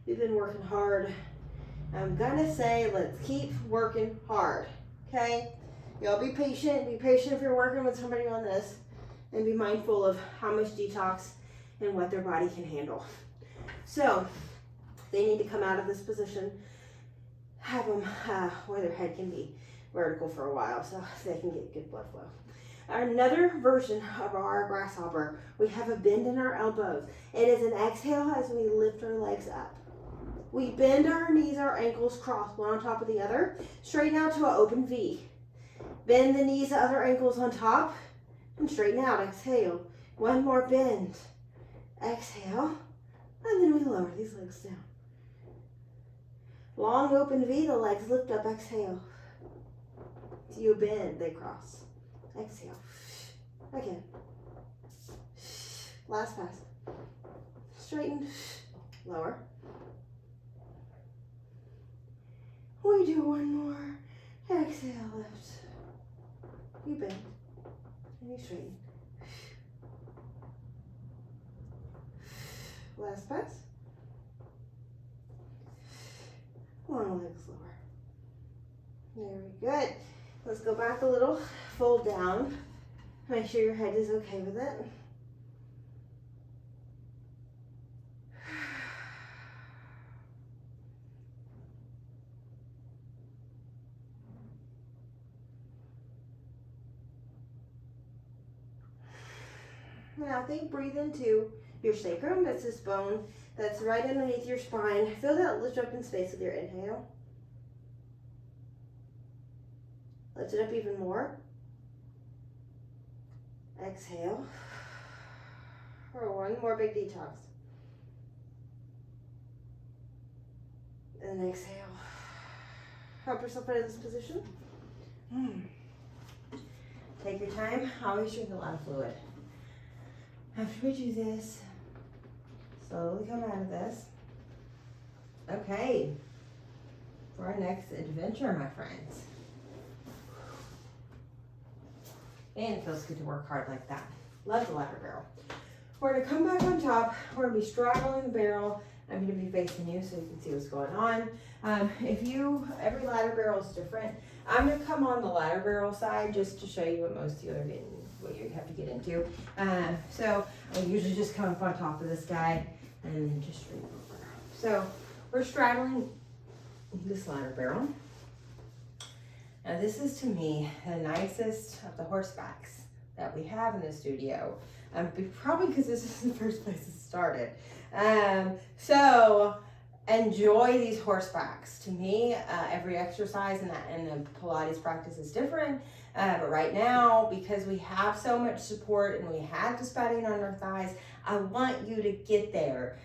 we've been working hard. I'm going to say let's keep working hard. Okay? Y'all be patient. Be patient if you're working with somebody on this. And be mindful of how much detox and what their body can handle. So, they need to come out of this position. Have them where their head can be vertical for a while so they can get good blood flow. Another version of our grasshopper, we have a bend in our elbows. It is an exhale as we lift our legs up. We bend our knees, our ankles cross one on top of the other. Straighten out to an open V. Bend the knees, the other ankles on top. And straighten out, exhale. One more bend. Exhale. And then we lower these legs down. Long open V, the legs lift up, exhale. You bend, they cross. Exhale. Again. Last pass. Straighten. Lower. We do one more. Exhale, lift. You bend. And you straighten. Last pass. Long legs lower. Very good. Let's go back a little. Fold down. Make sure your head is okay with it. Now breathe into your sacrum. That's this bone that's right underneath your spine. Feel that lift up in space with your inhale. Lift it up even more. Exhale. For one more big detox. And exhale. Help yourself out of this position. Take your time. Always drink a lot of fluid. After we do this, slowly come out of this. Okay. For our next adventure, my friends. And it feels good to work hard like that. Love the ladder barrel. We're going to come back on top. We're going to be straddling the barrel. I'm going to be facing you so you can see what's going on. Every ladder barrel is different. I'm going to come on the ladder barrel side just to show you what most of you are getting, what you have to get into. So I usually just come up on top of this guy and then just straight over. So we're straddling this ladder barrel. Now this is to me the nicest of the horsebacks that we have in the studio. Probably because this is the first place it started. So enjoy these horsebacks. To me, every exercise and the Pilates practice is different. But right now, because we have so much support and we have the padding on our thighs, I want you to get there.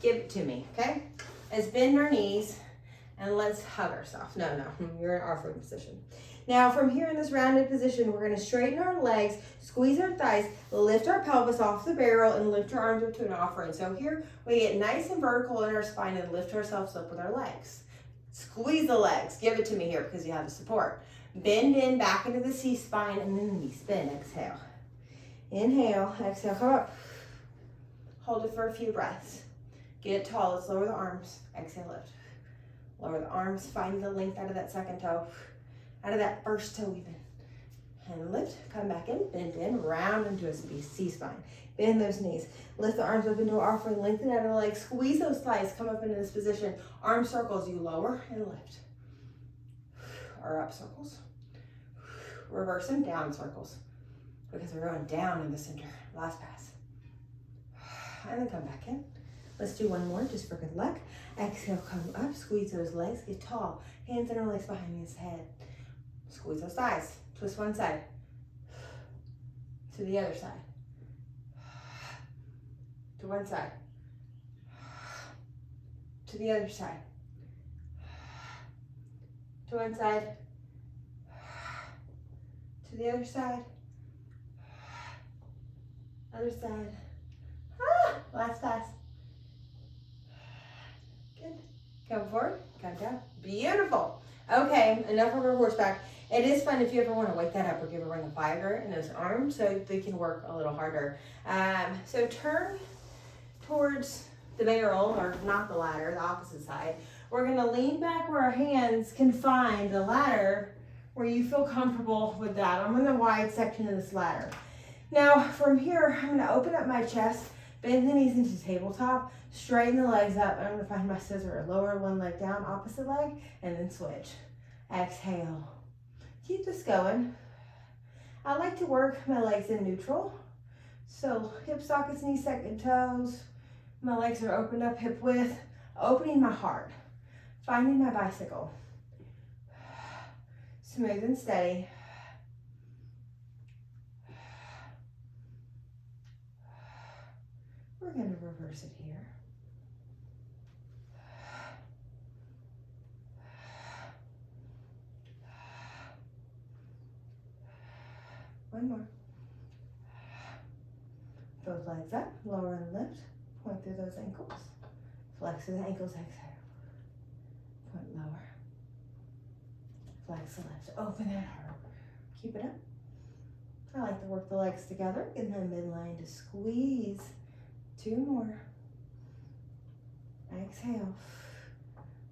Give it to me, okay? Let's bend our knees and let's hug ourselves. No, you're in offering position. Now from here in this rounded position, we're gonna straighten our legs, squeeze our thighs, lift our pelvis off the barrel, and lift our arms up to an offering. So here we get nice and vertical in our spine and lift ourselves up with our legs. Squeeze the legs. Give it to me here because you have the support. Bend in, back into the C-spine, and then we spin. Exhale. Inhale, exhale, come up. Hold it for a few breaths. Get tall, let's lower the arms. Exhale, lift. Lower the arms, find the length out of that second toe. Out of that first toe even. And lift, come back in, bend in, round into a C-spine. Bend those knees. Lift the arms up into an offering, lengthen out of the legs, squeeze those thighs, come up into this position. Arm circles, you lower and lift. Or up circles. Reverse them, down circles. Because we're going down in the center. Last pass. And then come back in. Let's do one more just for good luck. Exhale, come up, squeeze those legs, get tall. Hands and our legs behind his head. Squeeze those thighs. Twist one side. To the other side. To one side. To the other side. To one side. To the other side. Other side. Last pass. Good. Come forward. Come down. Beautiful. Okay, enough of our horseback. It is fun if you ever want to wake that up or give a ring of fire in those arms so they can work a little harder. So turn towards the barrel, or not the ladder, the opposite side. We're going to lean back where our hands can find the ladder where you feel comfortable with that. I'm in the wide section of this ladder. Now from here, I'm going to open up my chest, bend the knees into tabletop, straighten the legs up. I'm going to find my scissor, lower one leg down, opposite leg, and then switch. Exhale. Keep this going. I like to work my legs in neutral. So hip sockets, knees, second toes. My legs are opened up hip width, opening my heart, finding my bicycle. Smooth and steady. We're going to reverse it here. One more. Both legs up, lower and lift. Point through those ankles. Flex through the ankles, exhale. Point lower. Flex the lift. Open that heart. Keep it up. I like to work the legs together. Get the midline to squeeze. 2 more. Exhale.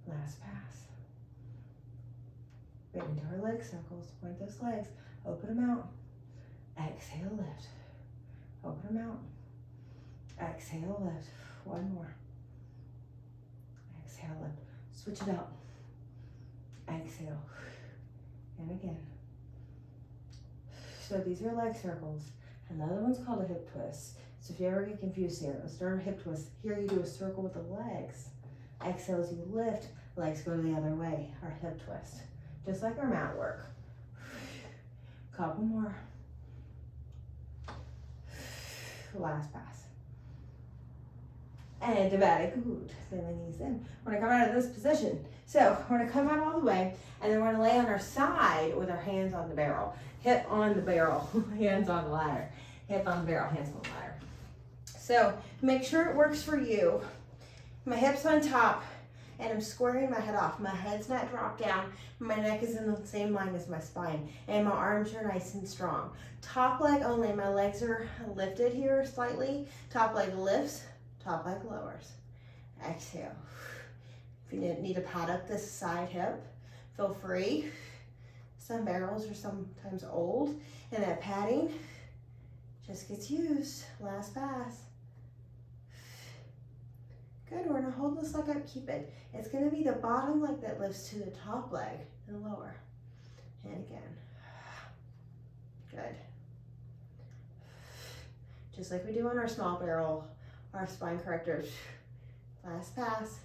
Last pass. Get into our leg circles. Point those legs. Open them out. Exhale, lift. Open them out. Exhale, lift. 1 more. Exhale, lift. Switch it out. Exhale. And again. So these are leg circles. And the other one's called a hip twist. So if you ever get confused here, let's start a hip twist. Here you do a circle with the legs. Exhale as you lift, legs go the other way. Our hip twist. Just like our mat work. Couple more. Last pass. And dramatic. Good. Bend the knees in. We're going to come out of this position. So we're going to come out all the way, and then we're going to lay on our side with our hands on the barrel. Hip on the barrel, hands on the ladder. Hip on the barrel, hands on the ladder. So make sure it works for you. My hips on top, and I'm squaring my head off. My head's not dropped down. My neck is in the same line as my spine, and my arms are nice and strong. Top leg only. My legs are lifted here slightly. Top leg lifts, top leg lowers. Exhale. If you need to pad up this side hip, feel free. Some barrels are sometimes old, and that padding just gets used. Last pass. Good, we're gonna hold this leg up, keep it. It's gonna be the bottom leg that lifts to the top leg and lower. And again. Good. Just like we do on our small barrel, our spine correctors. Last pass.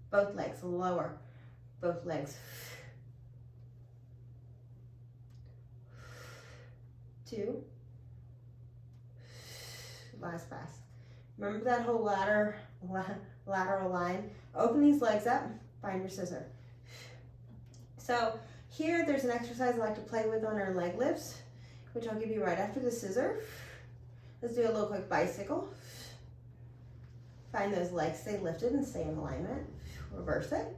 Both legs lower, both legs. 2. Last pass. Remember that whole lateral line. Open these legs up, find your scissor. So here there's an exercise I like to play with on our leg lifts, which I'll give you right after the scissor. Let's do a little quick bicycle. Find those legs, stay lifted and stay in alignment. Reverse it.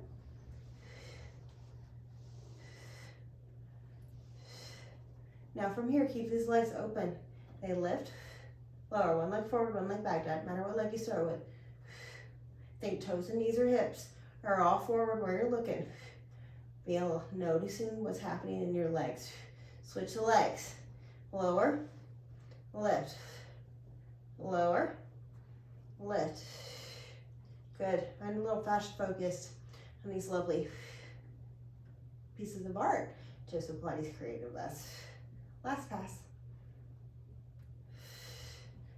Now from here, keep these legs open. They lift, lower, one leg forward, one leg back. Doesn't matter what leg you start with. Think toes and knees or hips are all forward where you're looking. Feel noticing what's happening in your legs. Switch the legs. Lower, lift, lower, lift. Good. I'm a little fascia focused on these lovely pieces of art. Just with Pilates creative. Last pass.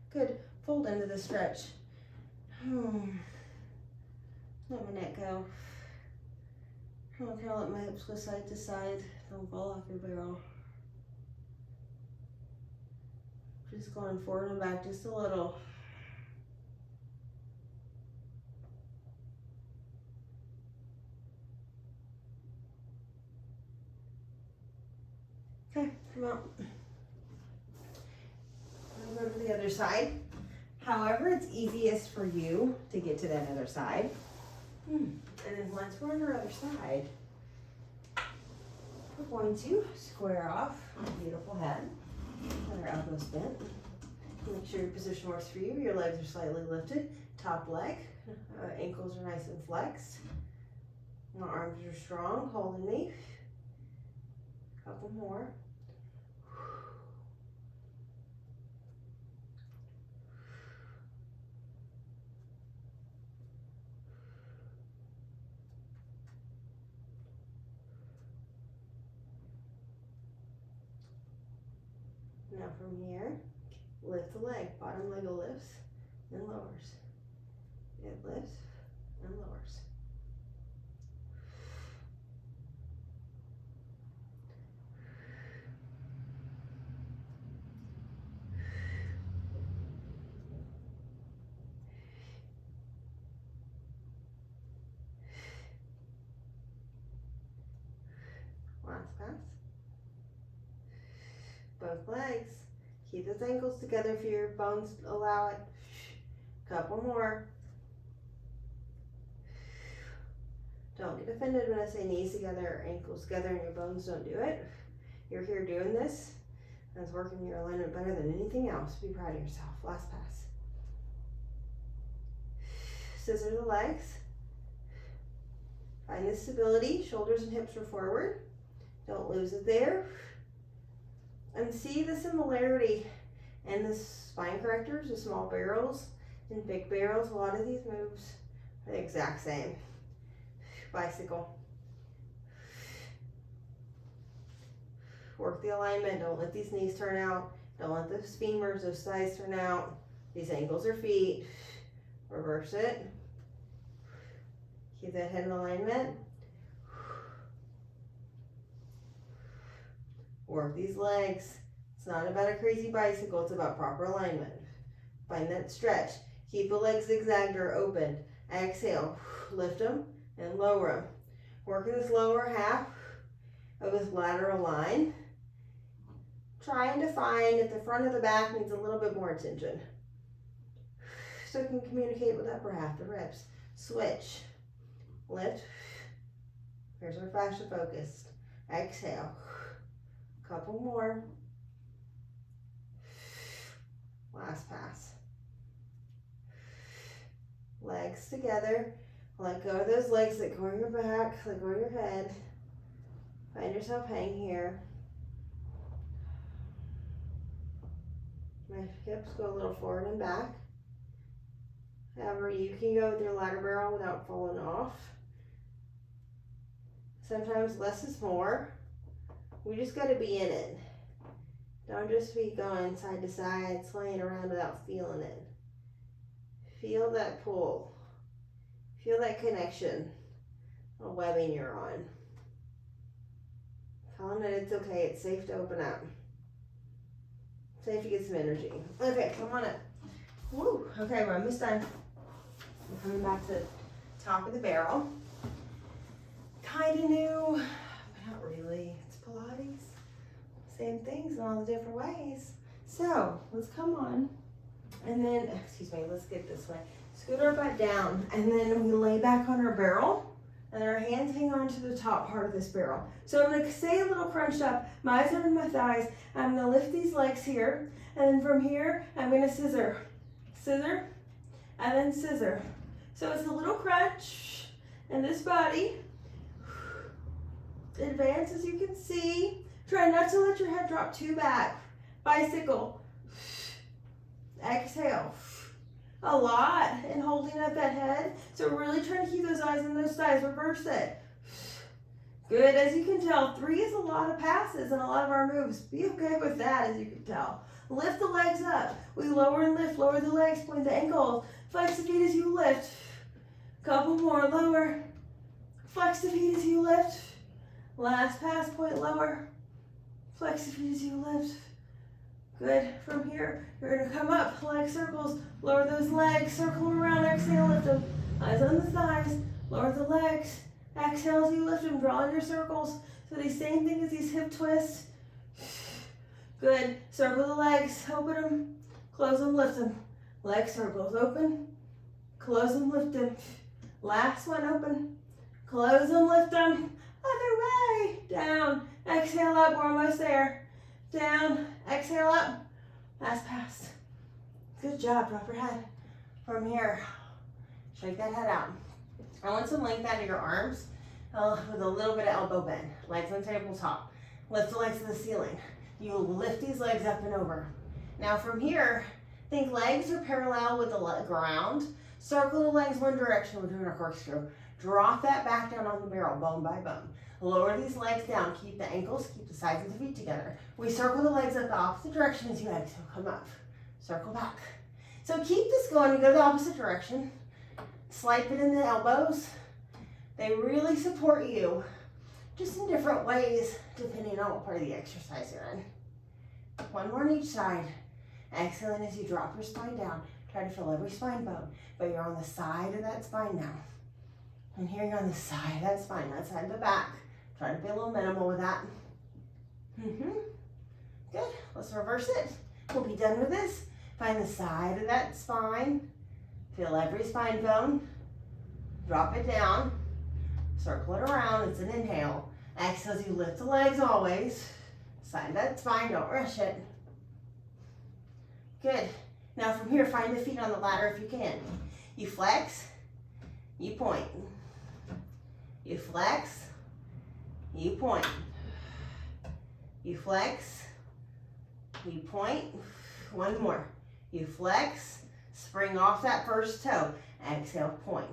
Good. Fold into the stretch. Let my neck go. I'm gonna kind of let my hips go side to side. Don't fall off your barrel. Just going forward and back just a little. Okay, come out. I'll go to the other side. However, it's easiest for you to get to that other side. And then once we're on our other side, we're going to square off our beautiful head. Let our elbows bent. Make sure your position works for you. Your legs are slightly lifted. Top leg, ankles are nice and flexed. My arms are strong, holding me. Couple more. Now from here, lift the leg. Bottom leg lifts, then lowers. It lifts and lowers. Last pass. Both legs. Keep those ankles together if your bones allow it. Couple more. Don't get offended when I say knees together or ankles together and your bones don't do it. You're here doing this. That's working your alignment better than anything else. Be proud of yourself. Last pass. Scissor the legs. Find the stability. Shoulders and hips are forward. Don't lose it there. And see the similarity in the spine correctors, the small barrels and big barrels. A lot of these moves are the exact same. Bicycle. Work the alignment. Don't let these knees turn out. Don't let those femurs, those thighs turn out. These ankles are feet. Reverse it. Keep that head in alignment. Work these legs. It's not about a crazy bicycle, it's about proper alignment. Find that stretch. Keep the legs zigzagged or opened. Exhale, lift them and lower them. Work in this lower half of this lateral line. Trying to find if the front of the back needs a little bit more attention. So it can communicate with the upper half, the ribs. Switch, lift. Here's our fascia focused. Exhale. Couple more. Last pass. Legs together. Let go of those legs that go on your back, let go of your head. Find yourself hang here. My hips go a little forward and back. However, you can go with your ladder barrel without falling off. Sometimes less is more. We just got to be in it. Don't just be going side to side, swaying around without feeling it. Feel that pull. Feel that connection. A webbing you're on. Tell them that it's okay. It's safe to open up. Safe to get some energy. Okay, come on up. Woo. Okay, we're almost done. We're coming back to the top of the barrel. Kind of new, but not really. Pilates, same things in all the different ways. So let's come on and then, excuse me, let's get this way. Scoot our butt down and then we lay back on our barrel and our hands hang on to the top part of this barrel. So I'm going to stay a little crunched up. My eyes are in my thighs. I'm going to lift these legs here and then from here I'm going to scissor, scissor, and then scissor. So it's a little crunch in this body. Advance as you can see. Try not to let your head drop too back. Bicycle. Exhale. A lot and holding up that head. So really trying to keep those eyes and those thighs. Reverse it. Good. As you can tell, 3 is a lot of passes and a lot of our moves. Be okay with that, as you can tell. Lift the legs up. We lower and lift. Lower the legs. Point the ankles. Flex the feet as you lift. Couple more. Lower. Flex the feet as you lift. Last pass, point lower. Flex the feet as you lift. Good. From here, you're gonna come up, leg circles, lower those legs, circle around, exhale, lift them. Eyes on the thighs, lower the legs. Exhale as you lift them, draw in your circles. So the same thing as these hip twists. Good. Circle the legs, open them, close them, lift them. Leg circles, open, close them, lift them. Last one, open, close them, lift them. Other way, down, exhale up, we're almost there. Down, exhale up, last pass. Good job, drop your head. From here, shake that head out. I want some length out of your arms with a little bit of elbow bend. Legs on tabletop. Lift the legs to the ceiling. You lift these legs up and over. Now from here, think legs are parallel with the ground. Circle the legs one direction, we're doing our corkscrew. Drop that back down on the barrel, bone by bone. Lower these legs down, keep the ankles, keep the sides of the feet together. We circle the legs up the opposite direction as you exhale, come up. Circle back. So keep this going, you go the opposite direction. Slight bit in the elbows. They really support you, just in different ways, depending on what part of the exercise you're in. One more on each side. Exhaling as you drop your spine down. Try to feel every spine bone, but you're on the side of that spine now. And here you're on the side of that spine, that side of the back. Try to be a little minimal with that. Good, let's reverse it. We'll be done with this. Find the side of that spine. Feel every spine bone. Drop it down. Circle it around, it's an inhale. Exhale as you lift the legs always. Side of that spine, don't rush it. Good. Now from here, find the feet on the ladder if you can. You flex, you point. You flex, you point. You flex, you point. One more. You flex, spring off that first toe. Exhale, point.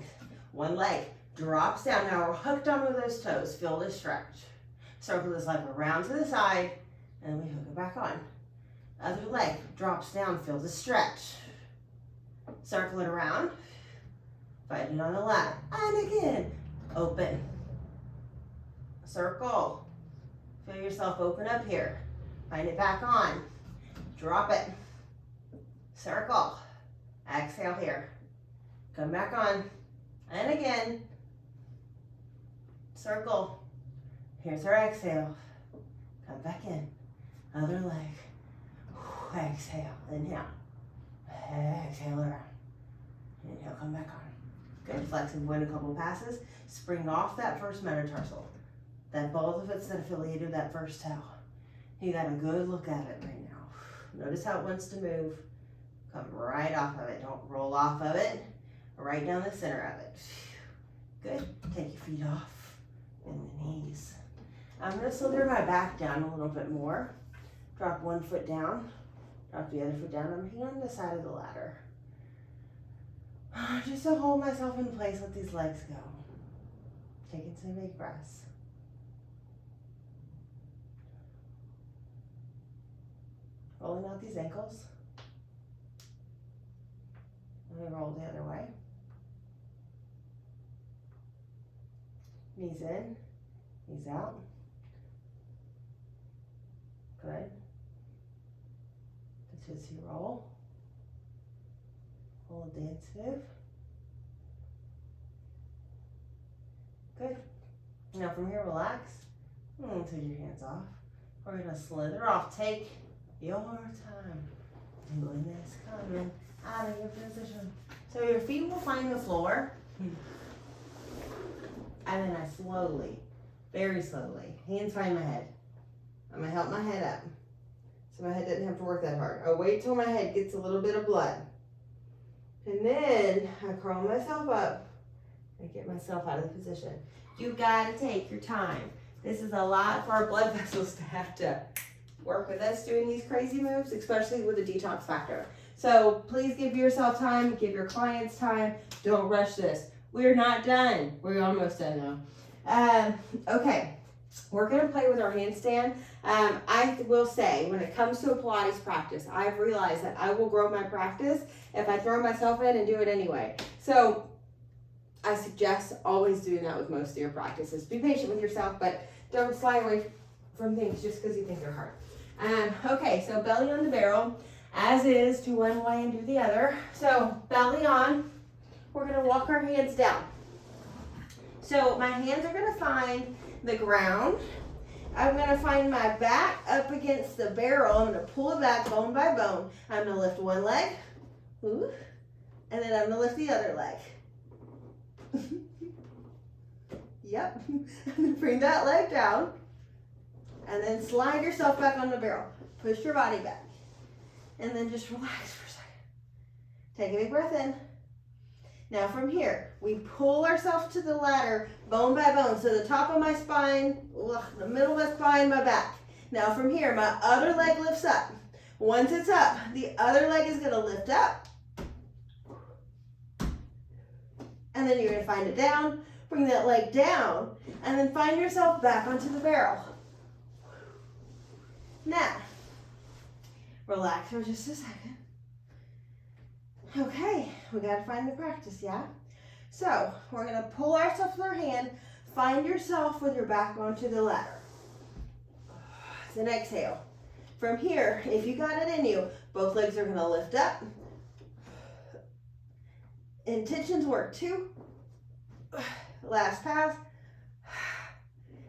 One leg drops down. Now we're hooked onto those toes. Feel this stretch. Circle this leg around to the side, and we hook it back on. Other leg drops down, feel the stretch. Circle it around. Find it on the ladder. And again, open. Circle. Feel yourself open up here. Find it back on. Drop it. Circle. Exhale here. Come back on. And again. Circle. Here's our exhale. Come back in. Other leg. Exhale, inhale. Exhale around. Inhale, come back on. Good, flex and point a couple passes. Spring off that first metatarsal. That ball of the foot's that affiliated with that first toe. You got a good look at it right now. Notice how it wants to move. Come right off of it. Don't roll off of it. Right down the center of it. Good. Take your feet off. Bend the knees. I'm going to slither my back down a little bit more. Drop one foot down. Drop the other foot down. I'm here on the side of the ladder. Just to hold myself in place, let these legs go. Taking some big breaths. Rolling out these ankles. And we roll the other way. Knees in, knees out. Good. The Tootsie roll. Hold dance move. Good. Now from here, relax. Take your hands off. We're gonna slither off. Take your time. Doing this, coming out of your position. So your feet will find the floor. And then I slowly, very slowly, hands find my head. I'm gonna help my head up. So my head doesn't have to work that hard. I'll wait till my head gets a little bit of blood. And then I curl myself up and get myself out of the position. You gotta take your time. This is a lot for our blood vessels to have to work with us doing these crazy moves, especially with the detox factor. So please give yourself time, give your clients time. Don't rush this. We're not done. We're almost done now. Okay, we're gonna play with our handstand. I will say, when it comes to a Pilates practice, I've realized that I will grow my practice if I throw myself in and do it anyway. So I suggest always doing that with most of your practices. Be patient with yourself, but don't slide away from things just because you think they're hard. Okay, so belly on the barrel, as is, do one way and do the other. So belly on, we're gonna walk our hands down. So my hands are gonna find the ground. I'm gonna find my back up against the barrel. I'm gonna pull it back bone by bone. I'm gonna lift one leg, ooh, and then I'm gonna lift the other leg. Yep, I'm gonna bring that leg down and then slide yourself back on the barrel. Push your body back and then just relax for a second. Take a big breath in. Now from here, we pull ourselves to the ladder bone by bone. So the top of my spine, the middle of my spine, my back. Now from here, my other leg lifts up. Once it's up, the other leg is gonna lift up. And then you're gonna find it down, bring that leg down, and then find yourself back onto the barrel. Now, relax for just a second. Okay, we gotta find the practice, yeah? So, we're gonna pull ourselves with our hand, find yourself with your back onto the ladder. Then exhale. From here, if you got it in you, both legs are gonna lift up. Intentions work too. Last pass.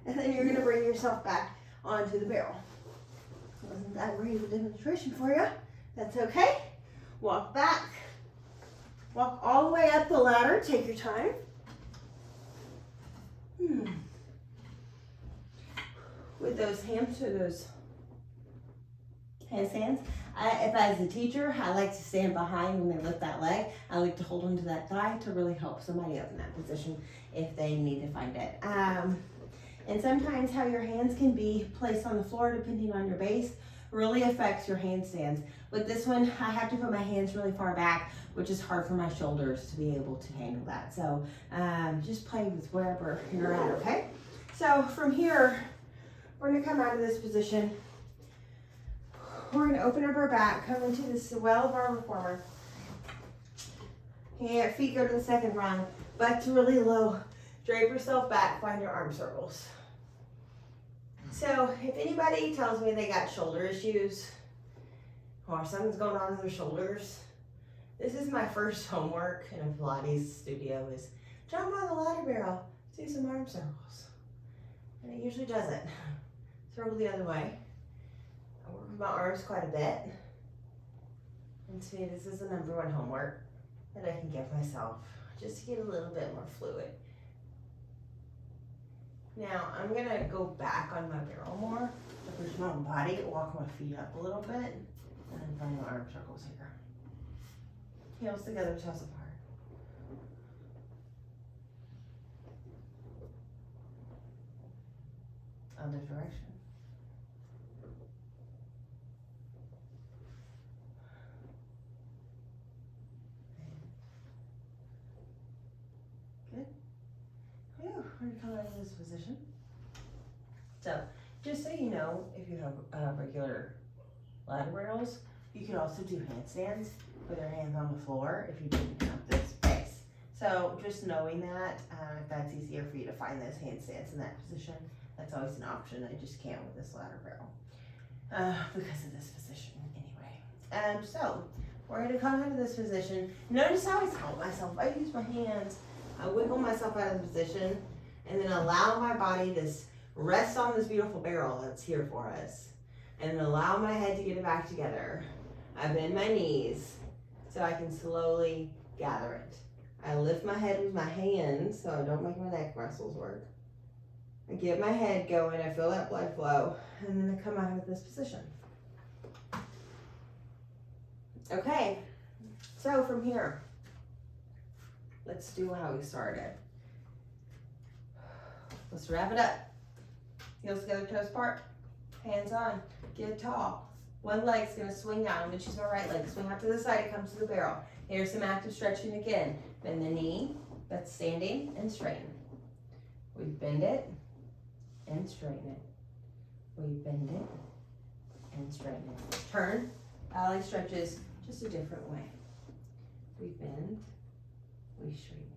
And then you're gonna bring yourself back onto the barrel. Wasn't that great of a demonstration for you? That's okay. Walk back. Walk all the way up the ladder. Take your time. With those handstands, if I was a teacher, I like to stand behind when they lift that leg. I like to hold onto that thigh to really help somebody up in that position if they need to find it. And sometimes how your hands can be placed on the floor depending on your base really affects your handstands. With this one, I have to put my hands really far back, which is hard for my shoulders to be able to handle that. So just play with wherever you're at, okay? So from here, we're gonna come out of this position. We're gonna open up our back, come into the swell of our reformer. And feet go to the second rung, butt to really low. Drape yourself back, find your arm circles. So if anybody tells me they got shoulder issues or something's going on with their shoulders, this is my first homework in a Pilates studio is jump on the ladder barrel, do some arm circles. And it usually doesn't. Throw the other way. I work with my arms quite a bit. And to me, this is the #1 homework that I can give myself just to get a little bit more fluid. Now, I'm gonna go back on my barrel more, to push my body, walk my feet up a little bit, and then find my arm circles here. Heels together, toes apart. Other direction. Good. Whew, we're gonna come out of this position. So, just so you know, if you have regular ladder rails, you can also do handstands with your hands on the floor if you didn't have this base. So, just knowing that, if that's easier for you to find those handstands in that position, that's always an option. I just can't with this ladder barrel because of this position anyway. So, we're gonna come out of this position. Notice how I help myself. I use my hands. I wiggle myself out of the position and then allow my body to rest on this beautiful barrel that's here for us. And then allow my head to get it back together. I bend my knees so I can slowly gather it. I lift my head with my hands so I don't make my neck muscles work. I get my head going, I feel that blood flow, and then I come out of this position. Okay, so from here, let's do how we started. Let's wrap it up. Heels together, toes apart, hands on, get tall. One leg's gonna swing out. I'm gonna choose my right leg. Swing out to the side, it comes to the barrel. Here's some active stretching again. Bend the knee, that's standing, and straighten. We bend it, and straighten it. We bend it, and straighten it. Turn, ballet stretches, just a different way. We bend, we straighten.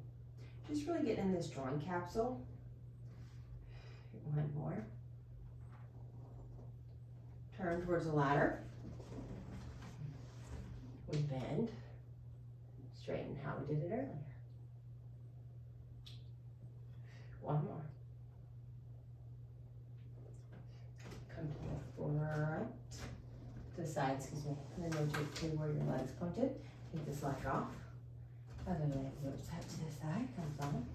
Just really getting in this drawing capsule. One more. Turn towards the ladder. We bend. Straighten how we did it earlier. One more. Come to the front. To the side, excuse me. And then rotate to where your legs pointed. Take this leg off. Other leg goes up to the side. Comes on.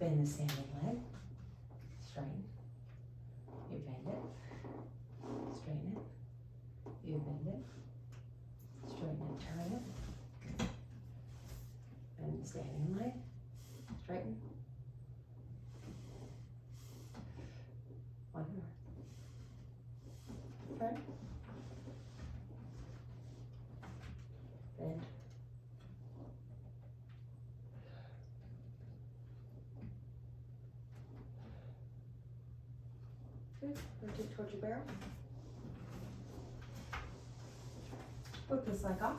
Bend the standing leg. Straighten. You bend it. Straighten it. You bend it. Straighten it. Turn it. Bend the standing leg. Straighten. One more. Turn. Bend. Good. Rotate towards your barrel. Put this leg off.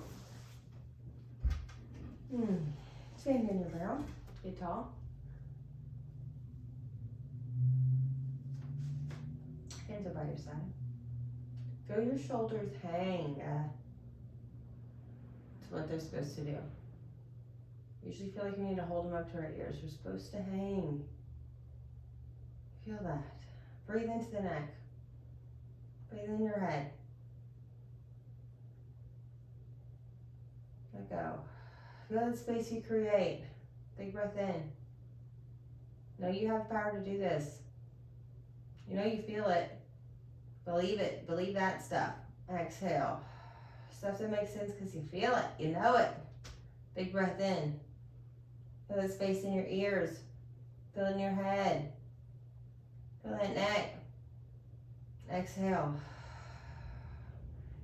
Stand in your barrel. Get tall. Hands are by your side. Feel your shoulders hang. That's what they're supposed to do. Usually feel like you need to hold them up to our ears. You're supposed to hang. Feel that. Breathe into the neck. Breathe in your head. Let go. Feel that space you create. Big breath in. Know you have power to do this. You know you feel it. Believe it. Believe that stuff. Exhale. Stuff that makes sense because you feel it. You know it. Big breath in. Feel that space in your ears. Feel it in your head. Feel that neck. Exhale.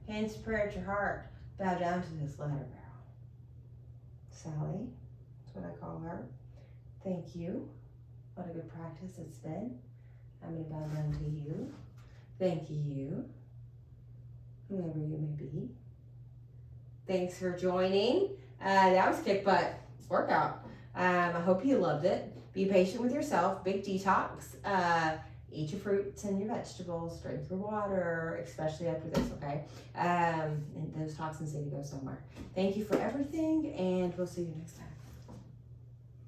Hands to prayer at your heart. Bow down to this ladder barrel. Sally, that's what I call her. Thank you. What a good practice it's been. I'm going to bow down to you. Thank you, whoever you may be. Thanks for joining. That was kick butt workout. I hope you loved it. Be patient with yourself. Big detox. Eat your fruits and your vegetables. Drink your water, especially after this, okay? And those toxins need to go somewhere. Thank you for everything, and we'll see you next time.